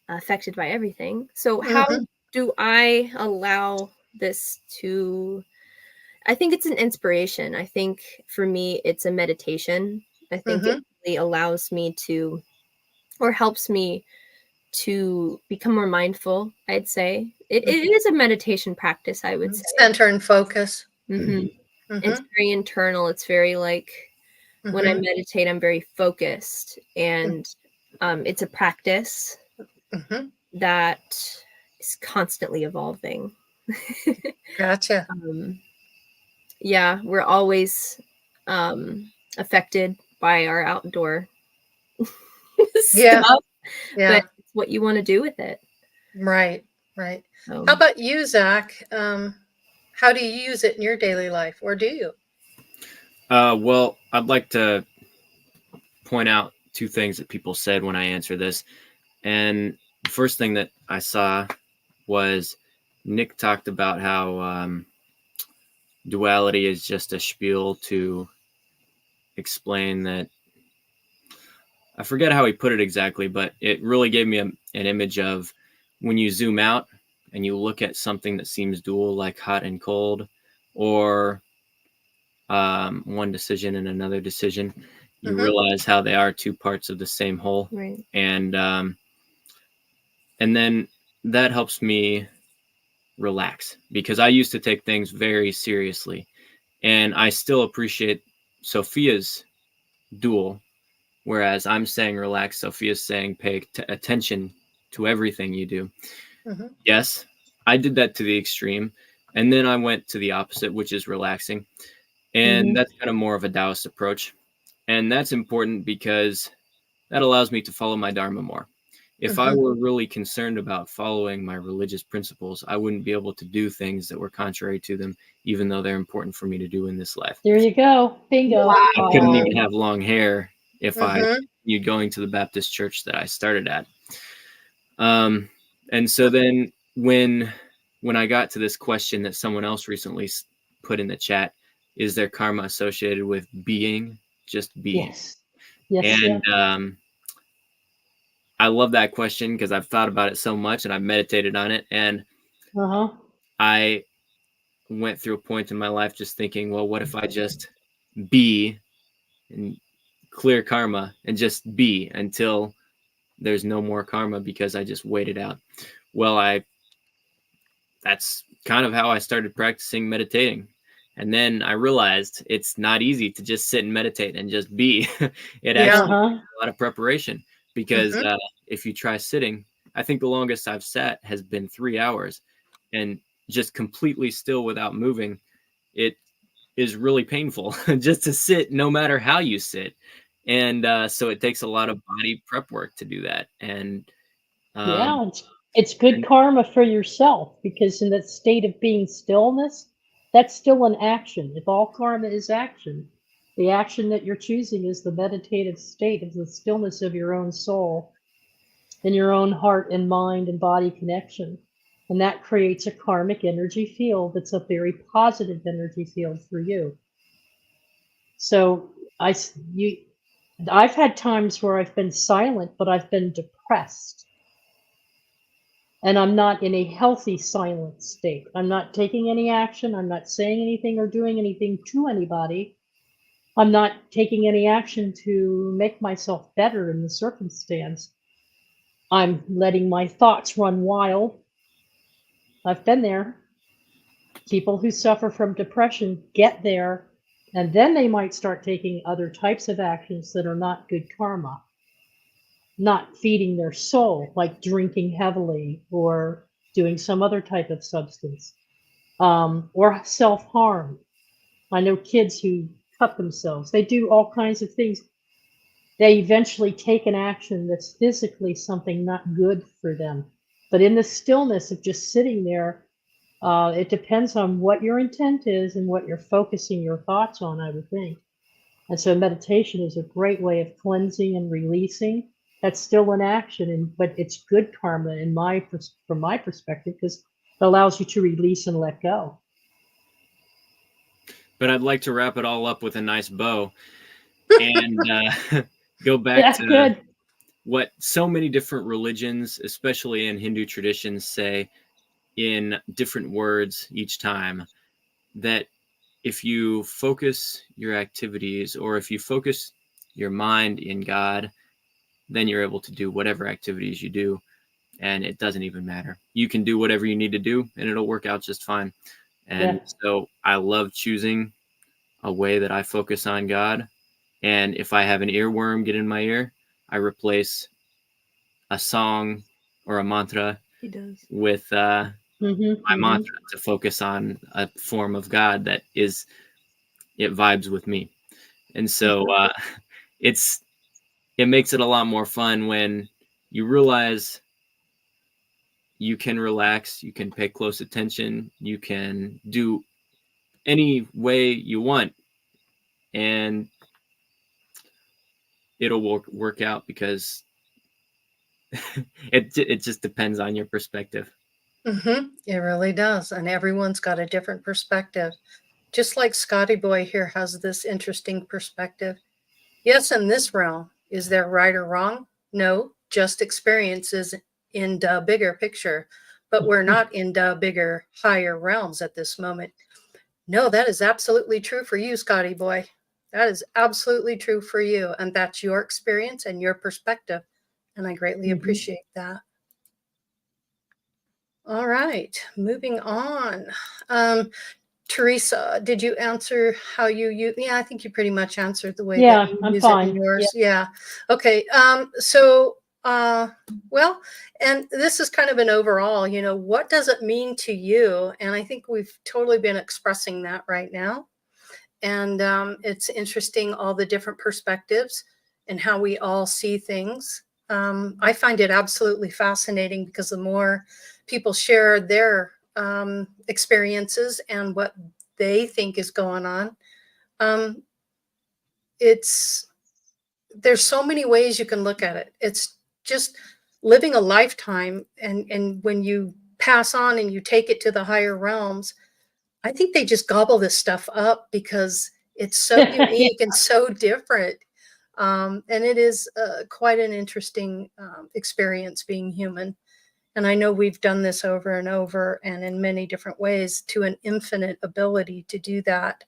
affected by everything. So how do I allow this to, I think it's an inspiration. I think for me, it's a meditation. I think it really allows me to, or helps me to become more mindful, I'd say. It is a meditation practice, I would say. Center and focus. It's very internal. It's very like, when I meditate, I'm very focused, and it's a practice that is constantly evolving. Gotcha. Yeah, we're always affected by our outdoor stuff, but it's what you want to do with it. Right. How about you, Zach? How do you use it in your daily life, or do you? Well, I'd like to point out two things that people said when I answer this. And the first thing that I saw was Nick talked about how duality is just a spiel to explain that. I forget how he put it exactly, but it really gave me an image of when you zoom out and you look at something that seems dual, like hot and cold, or one decision and another decision, you realize how they are two parts of the same whole. Right. And then that helps me relax, because I used to take things very seriously, and I still appreciate Sophia's dual. Whereas I'm saying relax, Sophia's saying pay attention to everything you do. Yes, I did that to the extreme. And then I went to the opposite, which is relaxing. And that's kind of more of a Taoist approach. And that's important because that allows me to follow my Dharma more. If I were really concerned about following my religious principles, I wouldn't be able to do things that were contrary to them, even though they're important for me to do in this life. There you go. Bingo. Wow. I couldn't even have long hair if I continued going to the Baptist church that I started at. And so then when I got to this question that someone else recently put in the chat, is there karma associated with being, just being? Yes. Yes. And I love that question because I've thought about it so much and I've meditated on it. And I went through a point in my life just thinking, well, what if I just be and clear karma and just be until there's no more karma because I just waited out? Well, that's kind of how I started practicing meditating. And then I realized it's not easy to just sit and meditate and just be. It actually takes a lot of preparation, because if you try sitting, I think the longest I've sat has been 3 hours, and just completely still without moving. It is really painful just to sit, no matter how you sit. And so it takes a lot of body prep work to do that. And it's good karma for yourself, because in that state of being stillness, that's still an action. If all karma is action, the action that you're choosing is the meditative state of the stillness of your own soul and your own heart and mind and body connection. And that creates a karmic energy field that's a very positive energy field for you. So I've had times where I've been silent, but I've been depressed. And I'm not in a healthy silent state. I'm not taking any action. I'm not saying anything or doing anything to anybody. I'm not taking any action to make myself better in the circumstance. I'm letting my thoughts run wild. I've been there. People who suffer from depression get there, and then they might start taking other types of actions that are not good karma. Not feeding their soul, like drinking heavily or doing some other type of substance, or self-harm. I know kids who cut themselves. They do all kinds of things. They eventually take an action that's physically something not good for them. But in the stillness of just sitting there, it depends on what your intent is and what you're focusing your thoughts on, I would think. And so meditation is a great way of cleansing and releasing. That's still an action, but it's good karma from my perspective, because it allows you to release and let go. But I'd like to wrap it all up with a nice bow and go back to what so many different religions, especially in Hindu traditions, say in different words each time, that if you focus your activities, or if you focus your mind in God, then you're able to do whatever activities you do, and it doesn't even matter. You can do whatever you need to do, and it'll work out just fine. And so I love choosing a way that I focus on God. And if I have an earworm get in my ear, I replace a song or a mantra with my mantra to focus on a form of God that it vibes with me. And so it makes it a lot more fun when you realize you can relax, you can pay close attention, you can do any way you want, and it'll work out, because it just depends on your perspective. It really does. And everyone's got a different perspective just like Scotty Boy here has this interesting perspective. Yes, in this realm, is there right or wrong? No, just experiences in the bigger picture, but we're not in the bigger, higher realms at this moment. No, that is absolutely true for you, Scotty Boy. That is absolutely true for you. And that's your experience and your perspective. And I greatly appreciate that. All right, moving on. Theresa, did you answer how you use? Yeah, I think you pretty much answered the way that you I'm use fine. it in yours. Yeah. Okay. Well, and this is kind of an overall, what does it mean to you? And I think we've totally been expressing that right now. And it's interesting, all the different perspectives and how we all see things. I find it absolutely fascinating because the more people share their experiences and what they think is going on, there's so many ways you can look at it. It's just living a lifetime, and when you pass on and you take it to the higher realms, I think they just gobble this stuff up because it's so unique and so different. And it is quite an interesting experience being human. And I know we've done this over and over and in many different ways to an infinite ability to do that.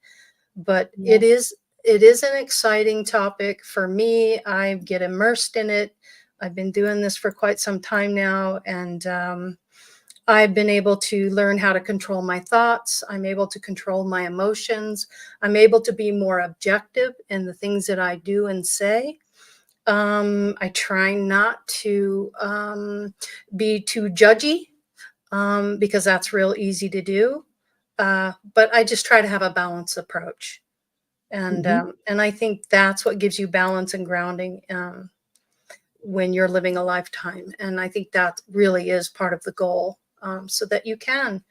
But it is an exciting topic for me. I get immersed in it. I've been doing this for quite some time now. And I've been able to learn how to control my thoughts. I'm able to control my emotions. I'm able to be more objective in the things that I do and say. I try not to be too judgy because that's real easy to do. But I just try to have a balanced approach. And I think that's what gives you balance and grounding when you're living a lifetime. And I think that really is part of the goal, so that you can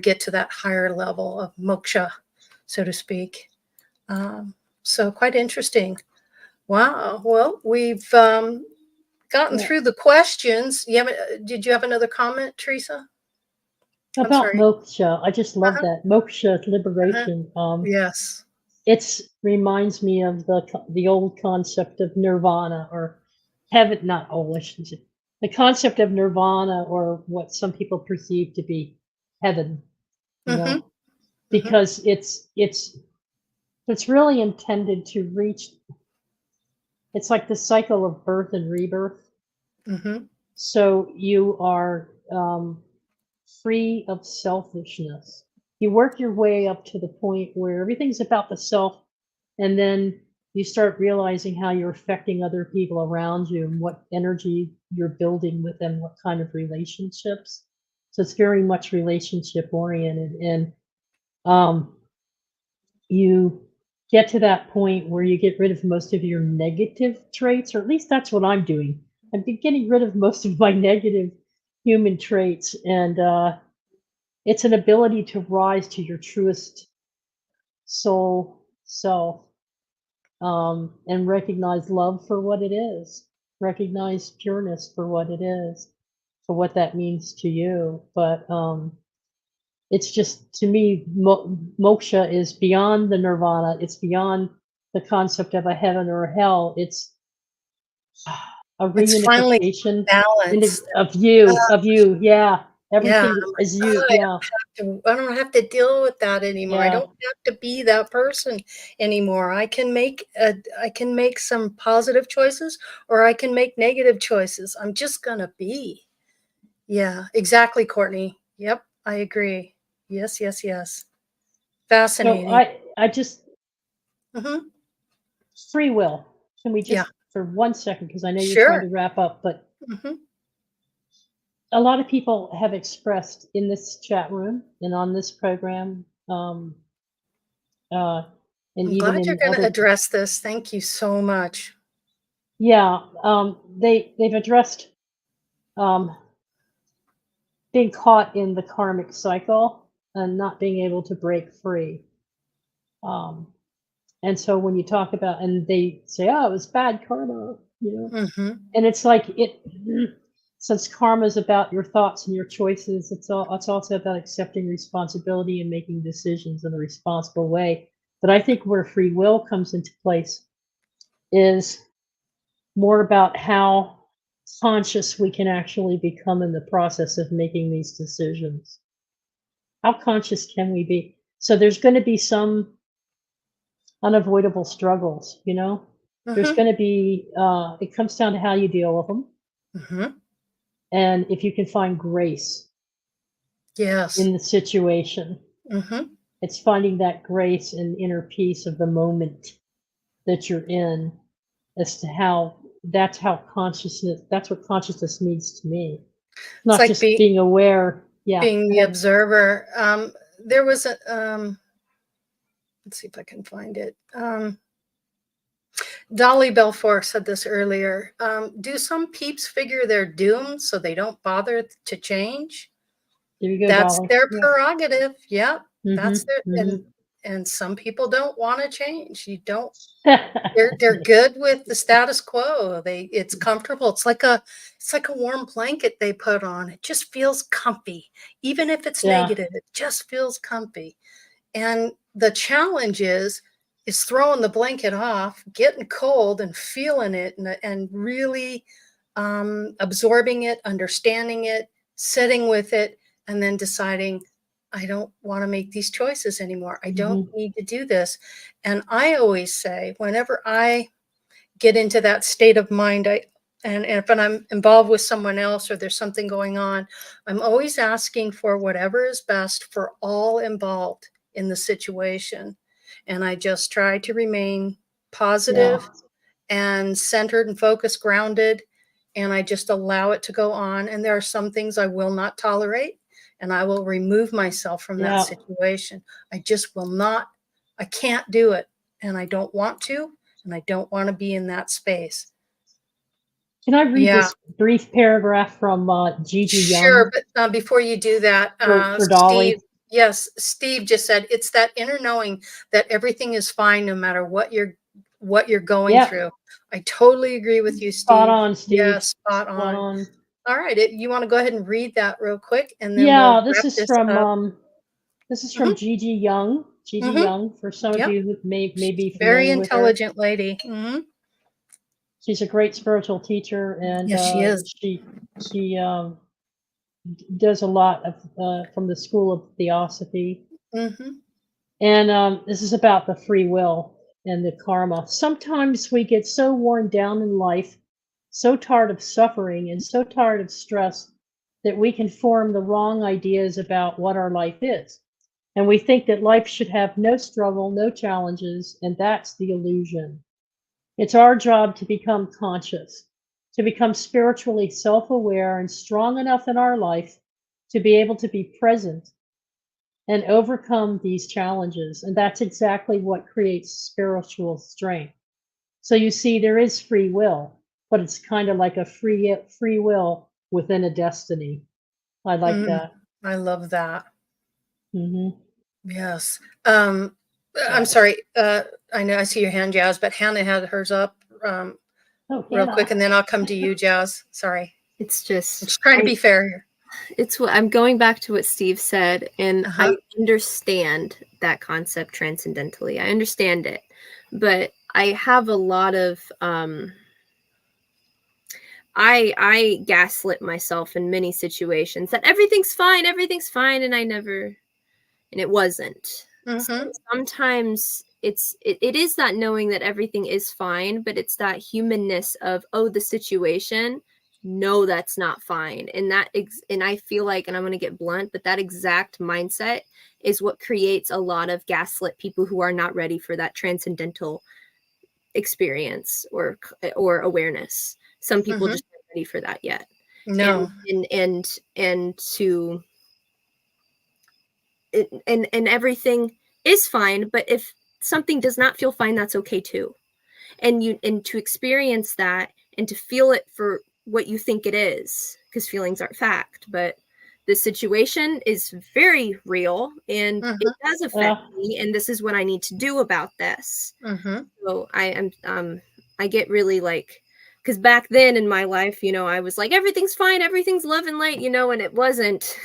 get to that higher level of moksha, so to speak. So quite interesting. Wow. Well, we've gotten through the questions. Did you have another comment, Theresa? About moksha, I just love that moksha liberation. Yes. It reminds me of the old concept of nirvana or heaven. Not old, I shouldn't say. The concept of nirvana, or what some people perceive to be heaven. You know, because it's really intended to reach. It's like the cycle of birth and rebirth. So you are free of selfishness. You work your way up to the point where everything's about the self, and then you start realizing how you're affecting other people around you and what energy you're building with them, what kind of relationships. So it's very much relationship oriented, and you get to that point where you get rid of most of your negative traits, or at least that's what I'm doing. I'm getting rid of most of my negative human traits, and it's an ability to rise to your truest soul self, and recognize love for what it is, recognize pureness for what it is, for what that means to you. But it's just, to me, moksha is beyond the nirvana. It's beyond the concept of a heaven or a hell. It's a reunification of you. Yeah. Everything is you. Yeah. I don't have to deal with that anymore. I don't have to be that person anymore. I can make some positive choices, or I can make negative choices. I'm just gonna be. Yeah, exactly, Courtney. Yep, I agree. Yes. Fascinating. So I just free will. Can we just for 1 second, because I know you're trying to wrap up, but a lot of people have expressed in this chat room and on this program, and I'm even glad you're going to address this. Thank you so much. Yeah, they've addressed being caught in the karmic cycle and not being able to break free. And so when you talk about, and they say, "Oh, it was bad karma," you know, and it's like since karma is about your thoughts and your choices, it's also about accepting responsibility and making decisions in a responsible way. But I think where free will comes into place is more about how conscious we can actually become in the process of making these decisions. How conscious can we be? So there's going to be some unavoidable struggles, you know? There's going to be, it comes down to how you deal with them. And if you can find grace in the situation, it's finding that grace and inner peace of the moment that you're in as to how that's what consciousness means to me. Not like just being aware. Yeah. Being the observer. There was a, let's see if I can find it. Dolly Belfour said this earlier. Do some peeps figure they're doomed so they don't bother to change? There you go, That's Dolly. their prerogative. Yeah, that's their, Mhm. and some people don't want to change. You don't. They're good with the status quo. It's comfortable. It's like a warm blanket they put on. It just feels comfy, even if it's negative. It just feels comfy. And the challenge is throwing the blanket off, getting cold and feeling it, and really absorbing it, understanding it, sitting with it, and then deciding, I don't want to make these choices anymore. I don't need to do this. And I always say, whenever I get into that state of mind, and if I'm involved with someone else or there's something going on, I'm always asking for whatever is best for all involved in the situation. And I just try to remain positive and centered and focused, grounded, and I just allow it to go on. And there are some things I will not tolerate, and I will remove myself from that situation. I just will not, I can't do it, and I don't want to, and I don't want to be in that space. Can I read this brief paragraph from Gigi Young? Sure, but before you do that, for Dolly. Steve, yes, Steve just said, it's that inner knowing that everything is fine no matter what you're going through. I totally agree with you, Steve. Spot on, Steve. Yes, spot on. All right, you want to go ahead and read that real quick, and then we'll this wrap is this from up. This is from Gigi Young. Gigi Young, for some of you who may be familiar very with her. intelligent lady. She's a great spiritual teacher, and yes, she is. She does a lot of from the School of Theosophy. And this is about the free will and the karma. Sometimes we get so worn down in life, so tired of suffering and so tired of stress, that we can form the wrong ideas about what our life is. And we think that life should have no struggle, no challenges, and that's the illusion. It's our job to become conscious, to become spiritually self-aware and strong enough in our life to be able to be present and overcome these challenges. And that's exactly what creates spiritual strength. So you see, there is free will, but it's kind of like a free will within a destiny. I like that. I love that. Yes. Yeah. I'm sorry. I know I see your hand, Jazz, but Hannah had hers up real quick, and then I'll come to you, Jazz. Sorry. It's just, I'm just trying to be fair here. It's what I'm going back to what Steve said, and I understand that concept transcendentally. I understand it, but I have a lot of I gaslit myself in many situations that everything's fine, and and it wasn't. So sometimes it is that knowing that everything is fine, but it's that humanness of, oh, the situation, no, that's not fine. And and I feel like, and I'm going to get blunt, but that exact mindset is what creates a lot of gaslit people who are not ready for that transcendental experience or awareness. Some people just aren't ready for that yet. No. And everything is fine, but if something does not feel fine, that's okay too. And to experience that and to feel it for what you think it is, because feelings aren't fact, but the situation is very real and it does affect me, and this is what I need to do about this. So I get really like, because back then in my life, you know, I was like, everything's fine, everything's love and light, you know, and it wasn't.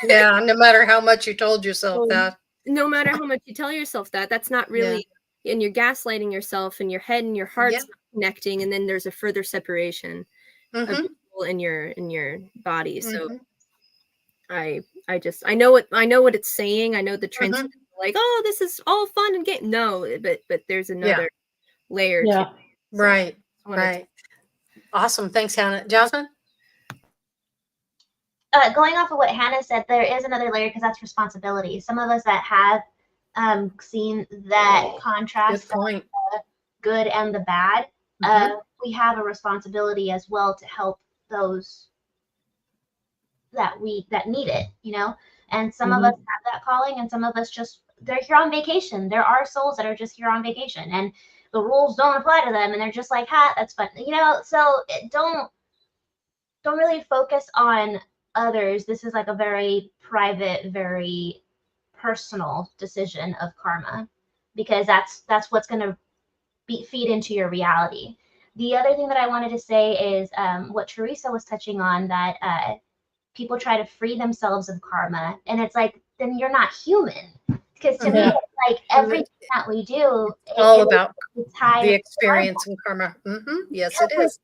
Yeah, no matter how much you told yourself So, that. no matter how much you tell yourself that, that's not really, and you're gaslighting yourself, and your head and your heart's not connecting, and then there's a further separation of your soul in your body. So I know what it's saying. I know the trends like, oh, this is all fun and game. No, but there's another layer to it. So Right. Awesome. Thanks, Hannah. Jasmine? Going off of what Hannah said, there is another layer because that's responsibility. Some of us that have seen that contrast, Good point. The good and the bad, we have a responsibility as well to help those that need it, you know. And some of us have that calling, and some of us they're here on vacation. There are souls that are just here on vacation, and the rules don't apply to them, and they're just like, "Ha, that's fun," you know. So don't really focus on others. This is like a very private, very personal decision of karma, because that's what's going to feed into your reality. The other thing that I wanted to say is what Theresa was touching on, that people try to free themselves of karma, and it's like, then you're not human, because to me, it's like everything that we do, all about tied the experience and karma. Yes, it is.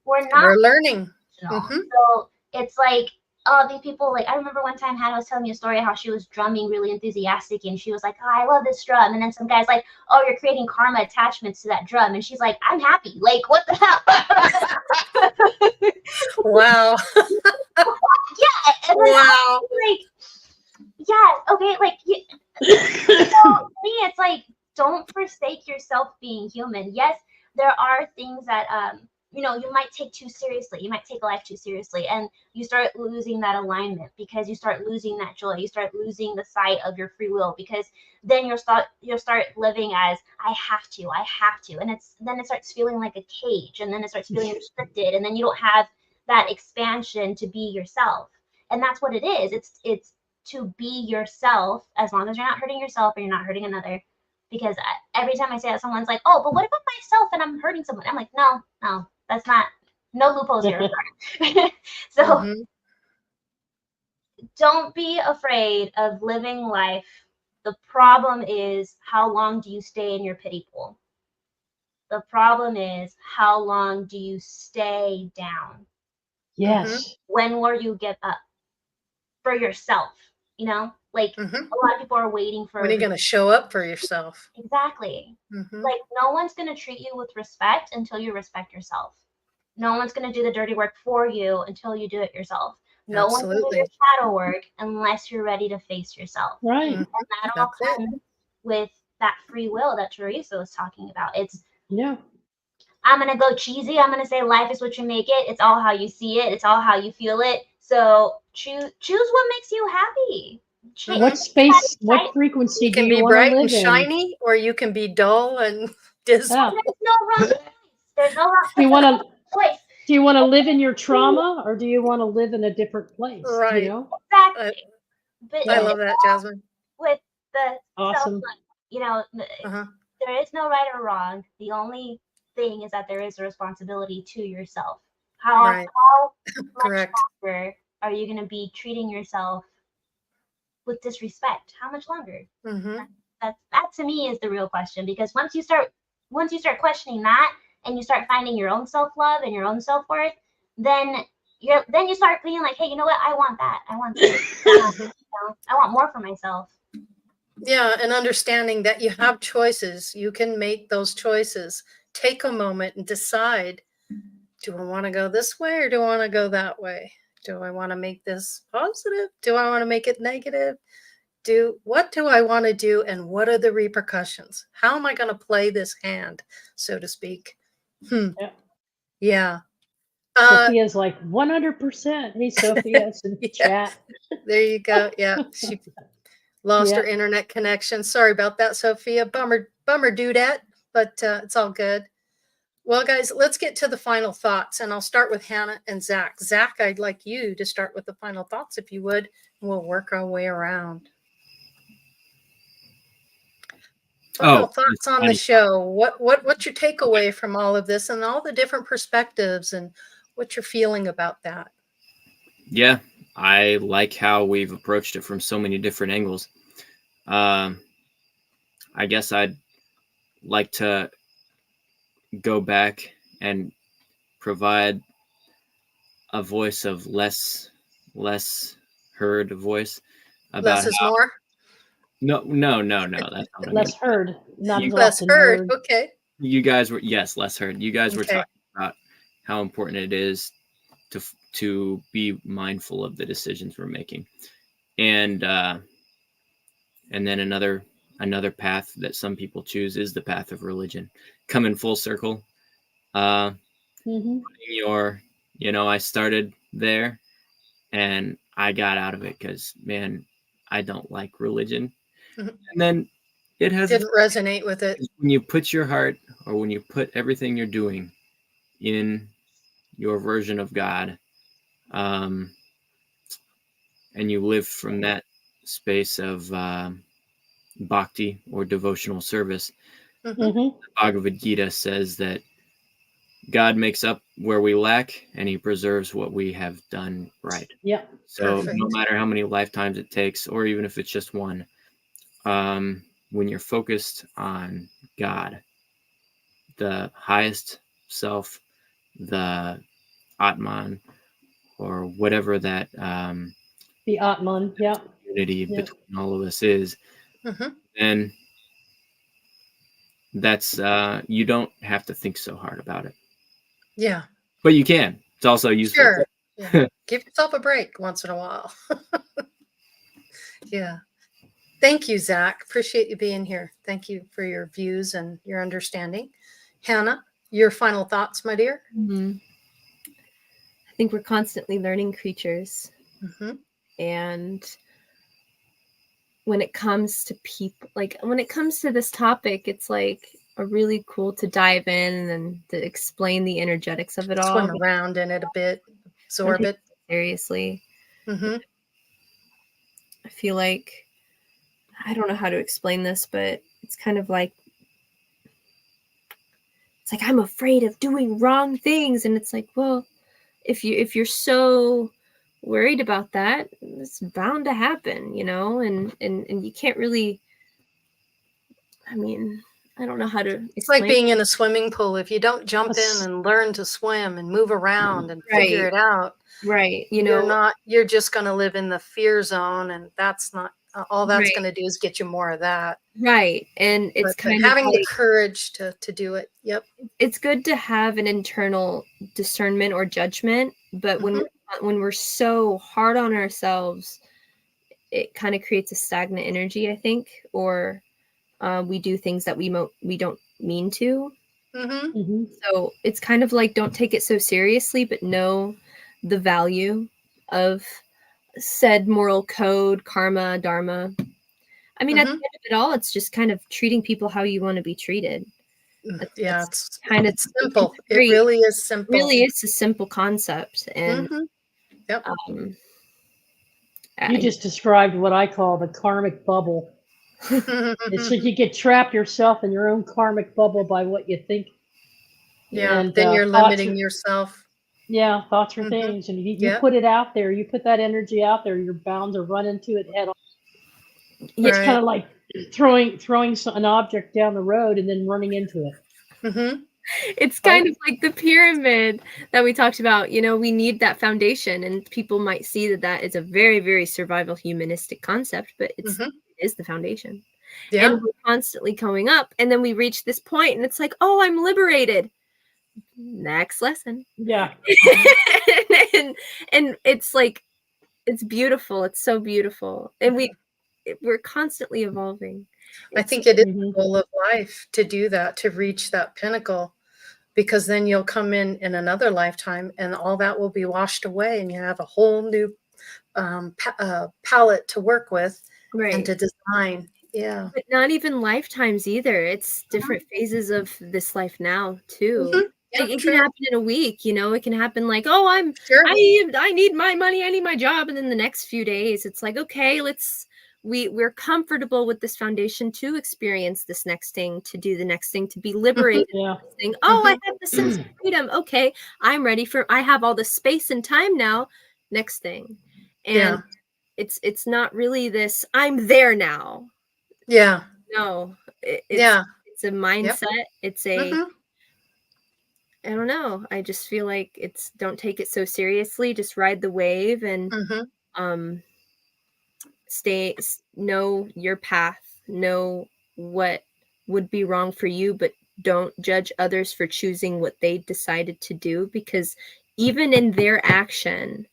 We're not. We're learning. So it's like, oh, these people, like, I remember one time Hannah was telling me a story how she was drumming really enthusiastic, and she was like, oh, I love this drum. And then some guy's like, oh, you're creating karma attachments to that drum. And she's like, I'm happy. Like, what the hell? Wow. Yeah. Wow. Like, yeah, okay, like, so to me, it's like, don't forsake yourself being human. Yes, there are things that, you know, you might take too seriously. You might take life too seriously, and you start losing that alignment, because you start losing that joy. You start losing the sight of your free will, because then you'll start living as, I have to, and then it starts feeling like a cage, and then it starts feeling restricted, and then you don't have that expansion to be yourself. And that's what it is. It's to be yourself, as long as you're not hurting yourself and you're not hurting another. Because every time I say that, someone's like, oh, but what about myself and I'm hurting someone? I'm like, no, that's not, no loopholes here. So don't be afraid of living life. The problem is, how long do you stay in your pity pool? The problem is, how long do you stay down? Yes. When will you get up for yourself? You know, like, a lot of people are waiting for. When are you going to show up for yourself? Exactly. Like, no one's going to treat you with respect until you respect yourself. No one's going to do the dirty work for you until you do it yourself. No one's going to do your shadow work unless you're ready to face yourself. Right. And that all comes with that free will that Theresa was talking about. It's, I'm going to go cheesy. I'm going to say life is what you make it. It's all how you see it. It's all how you feel it. So choose what makes you happy. What space, what frequency you can do you be want bright to live and shiny, or you can be dull and dismal. Yeah. There's no wrong choice. There's no wrong choice. Do you want to live in your trauma, or do you want to live in a different place? Right. You know? Exactly. But I love that, Jasmine. With the awesome. You know, there is no right or wrong. The only thing is that there is a responsibility to yourself. How much longer are you going to be treating yourself with disrespect? How much longer? That to me is the real question, because once you start questioning that, and you start finding your own self-love and your own self-worth, then you start being like, hey, you know what? I want that. I want this. I want more for myself. Yeah, and understanding that you have choices. You can make those choices. Take a moment and decide, do I want to go this way or do I want to go that way? Do I want to make this positive? Do I want to make it negative? What do I want to do, and what are the repercussions? How am I going to play this hand, so to speak? Yeah. Sophia's like 100%. Hey, Sophia, it's in the chat. There you go. Yeah, she lost her internet connection. Sorry about that, Sophia. Bummer dudette, but it's all good. Well, guys, let's get to the final thoughts, and I'll start with Hannah and Zach. Zach, I'd like you to start with the final thoughts, if you would, and we'll work our way around. Final Oh, thoughts on the show. What's your takeaway from all of this and all the different perspectives and what you're feeling about that? yeah, I like how we've approached it from so many different angles. I guess I'd like to go back and provide a voice of less heard voice about Less is more. no, that's not what I Less mean. heard, not as Less often heard. heard. Okay. You guys were less heard. You guys were Okay. talking about how important it is to be mindful of the decisions we're making, and then another path that some people choose is the path of religion. Coming full circle, I started there and I got out of it because, man, I don't like religion. Mhm. And then it Didn't resonate with it. when you put your heart, or when you put everything you're doing in your version of God, and you live from that space of bhakti or devotional service. The Bhagavad Gita says that God makes up where we lack and he preserves what we have done right. Yeah. So Perfect. no matter how many lifetimes it takes, or even if it's just one, when you're focused on God, the highest self, the Atman, or whatever that the Atman, yeah, unity between all of us is, then that's you don't have to think so hard about it. Yeah. But you can. It's also useful. Sure. Yeah. Give yourself a break once in a while. Yeah. Thank you, Zach. Appreciate you being here. Thank you for your views and your understanding. Hannah, your final thoughts, my dear? I think we're constantly learning creatures. And when it comes to people, like when it comes to this topic, it's like a really cool to dive in and to explain the energetics of it all. Swim around in it a bit, absorb it. Seriously. I feel like, I don't know how to explain this, but it's kind of like, it's like I'm afraid of doing wrong things, and it's like, well, if you're so worried about that, it's bound to happen, and you can't really, I mean, I don't know how to explain. It's like being in a swimming pool. If you don't jump in and learn to swim and move around and figure it out, you're just going to live in the fear zone, and that's not all that's going to do is get you more of that. Right. And it's kind having of the courage to do it. Yep. It's good to have an internal discernment or judgment, but when we're so hard on ourselves, it kind of creates a stagnant energy, I think, or we do things that we don't mean to. So it's kind of like, don't take it so seriously, but know the value of said moral code, karma, dharma. I mean, at the end of it all, it's just kind of treating people how you want to be treated. It's kind of simple. It really is simple. Really is a simple concept. And yep. You just described what I call the karmic bubble. It's like you get trapped yourself in your own karmic bubble by what you think. Yeah, and then you're limiting yourself. Yeah, thoughts are things. And you put it out there, you put that energy out there, you're bound to run into it head on. It's kind of like throwing an object down the road and then running into it. It's kind of like the pyramid that we talked about. We need that foundation, and people might see that is a very, very survival humanistic concept, but it is the foundation. Yeah. And we're constantly going up, and then we reach this point, and it's like, oh, I'm liberated. Next lesson. Yeah. and it's like, it's beautiful. It's so beautiful, and we're constantly evolving. I think it is the goal of life to do that, to reach that pinnacle, because then you'll come in another lifetime and all that will be washed away, and you have a whole new palette to work with and to design. Yeah. But not even lifetimes either. It's different phases of this life now too. Yeah, it can happen in a week, it can happen like, oh, I need my money, I need my job. And then the next few days, it's like, okay, let's we're comfortable with this foundation to experience this next thing, to do the next thing, to be liberated. Yeah. Thing. Oh, I have the sense of freedom. Okay, I'm ready I have all the space and time now. Next thing. And it's not really this, I'm there now. Yeah. No. It's a mindset. Yep. It's a I don't know. I just feel like don't take it so seriously. Just ride the wave and know your path, know what would be wrong for you, but don't judge others for choosing what they decided to do, because even in their action,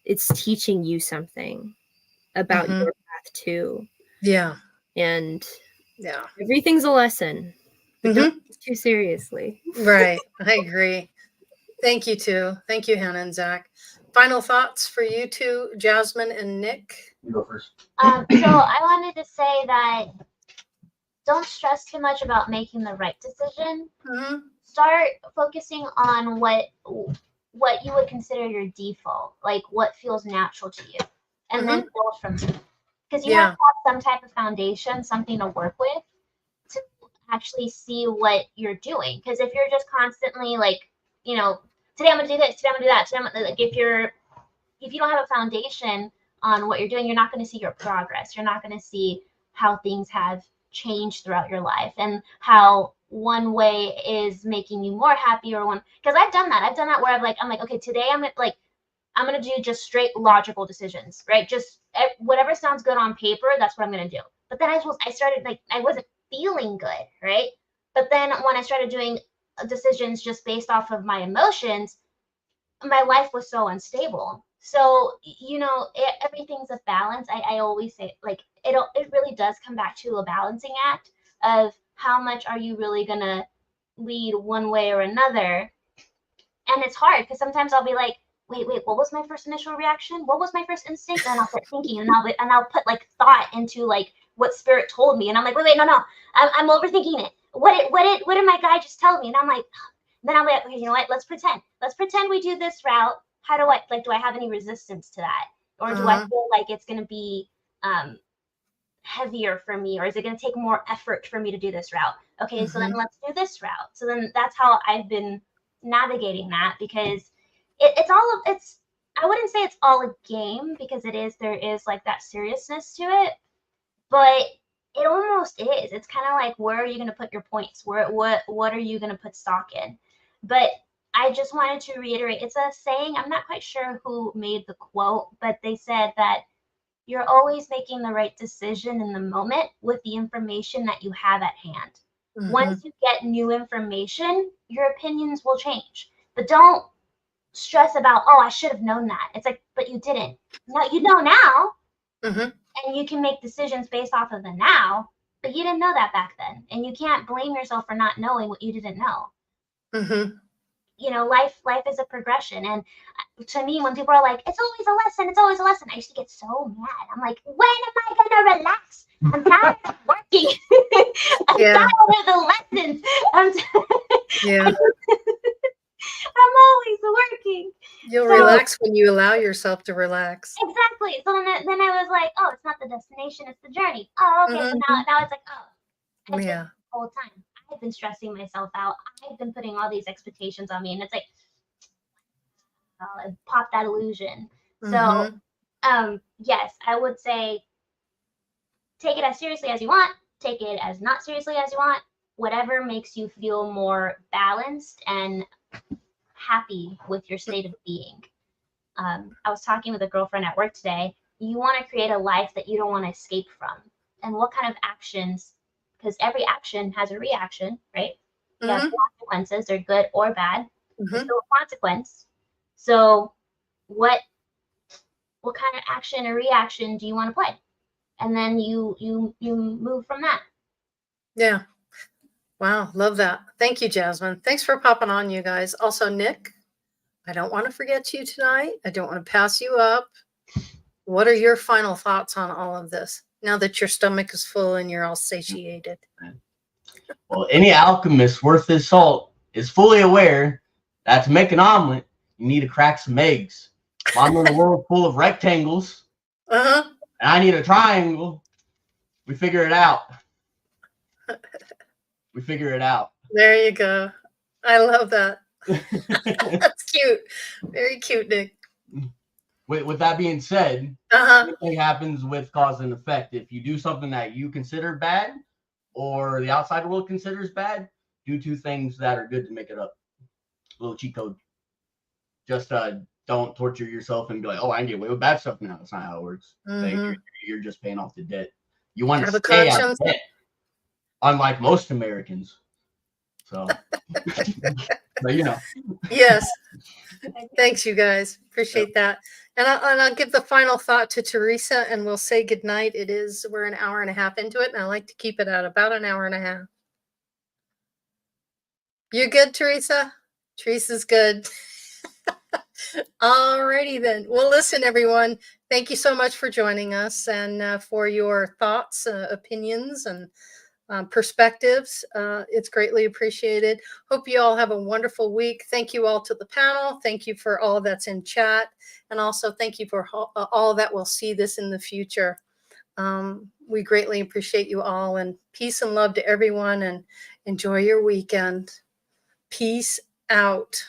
it's teaching you something about your path too. Yeah. And everything's a lesson. But don't take it too seriously. Right. I agree. Thank you too. Thank you, Hannah and Zach. Final thoughts for you two, Jasmine and Nick? You go first. So I wanted to say that don't stress too much about making the right decision. Start focusing on what you would consider your default, like what feels natural to you, and then build from there. Because you have to have some type of foundation, something to work with, to actually see what you're doing. Because if you're just constantly like, today I'm gonna do this, today I'm gonna do that, today I'm gonna, like, if you don't have a foundation on what you're doing, you're not going to see your progress. You're not going to see how things have changed throughout your life, and how one way is making you more happy, or one, because I've done that where I'm like, okay, today I'm gonna do just straight logical decisions, right? Just whatever sounds good on paper, that's what I'm gonna do. But then I started, like, I wasn't feeling good, right? But then when I started doing decisions just based off of my emotions, my life was so unstable. So, everything's a balance. I always say, like, it really does come back to a balancing act of how much are you really going to lead one way or another. And it's hard because sometimes I'll be like, wait, what was my first initial reaction? What was my first instinct? And I'll start thinking, and I'll put like thought into like what spirit told me. And I'm like, wait, no, I'm overthinking it. What did my guy just tell me? And I'm like, then I'm like, okay, you know what? Let's pretend we do this route. How do I have any resistance to that? Or do I feel like it's going to be heavier for me? Or is it going to take more effort for me to do this route? Okay, so then let's do this route. So then that's how I've been navigating that, because I wouldn't say it's all a game, because there is like that seriousness to it, but it almost is. It's kind of like, where are you going to put your points? What are you going to put stock in? But I just wanted to reiterate, it's a saying, I'm not quite sure who made the quote, but they said that you're always making the right decision in the moment with the information that you have at hand. Once you get new information, your opinions will change. But don't stress about, oh, I should have known that. It's like, but you didn't. No, you know now. And you can make decisions based off of the now, but you didn't know that back then. And you can't blame yourself for not knowing what you didn't know. Life is a progression. And to me, when people are like, it's always a lesson, I used to get so mad. I'm like, when am I going to relax? I'm tired of working. I'm tired of the lessons. I'm always working. You'll relax when you allow yourself to relax. Exactly. So then I was like, oh, it's not the destination, it's the journey. Oh, okay. So now it's like, oh, the whole time I've been stressing myself out. I've been putting all these expectations on me, and it's like, pop that illusion. So, yes, I would say take it as seriously as you want. Take it as not seriously as you want. Whatever makes you feel more balanced and happy with your state of being. I was talking with a girlfriend at work today. You want to create a life that you don't want to escape from. And what kind of actions, because every action has a reaction, right? You have consequences, they're good or bad. There's still a consequence. So what kind of action or reaction do you want to play? And then you move from that. Yeah. Wow, love that. Thank you, Jasmine. Thanks for popping on, you guys. Also, Nick, I don't want to forget you tonight. I don't want to pass you up. What are your final thoughts on all of this, now that your stomach is full and you're all satiated? Well, any alchemist worth his salt is fully aware that to make an omelet, you need to crack some eggs. I'm in a world full of rectangles. and I need a triangle. We figure it out. We figure it out. There you go. I love that. That's cute. Very cute, Nick. With that being said, anything happens with cause and effect. If you do something that you consider bad or the outside world considers bad, do two things that are good to make it up. A little cheat code. Just don't torture yourself and be like, oh, I can get away with bad stuff now. That's not how it works. Like, you're just paying off the debt. You want to stay out of debt, unlike most Americans. So, but you know. Yes. Thanks, you guys. Appreciate that. And I'll give the final thought to Theresa, and we'll say goodnight. We're an hour and a half into it, and I like to keep it at about an hour and a half. You good, Theresa? Teresa's good. Alrighty then. Well, listen, everyone. Thank you so much for joining us and for your thoughts, opinions, and perspectives. It's greatly appreciated. Hope you all have a wonderful week. Thank you all to the panel. Thank you for all that's in chat. And also thank you for all that will see this in the future. We greatly appreciate you all, and peace and love to everyone, and enjoy your weekend. Peace out.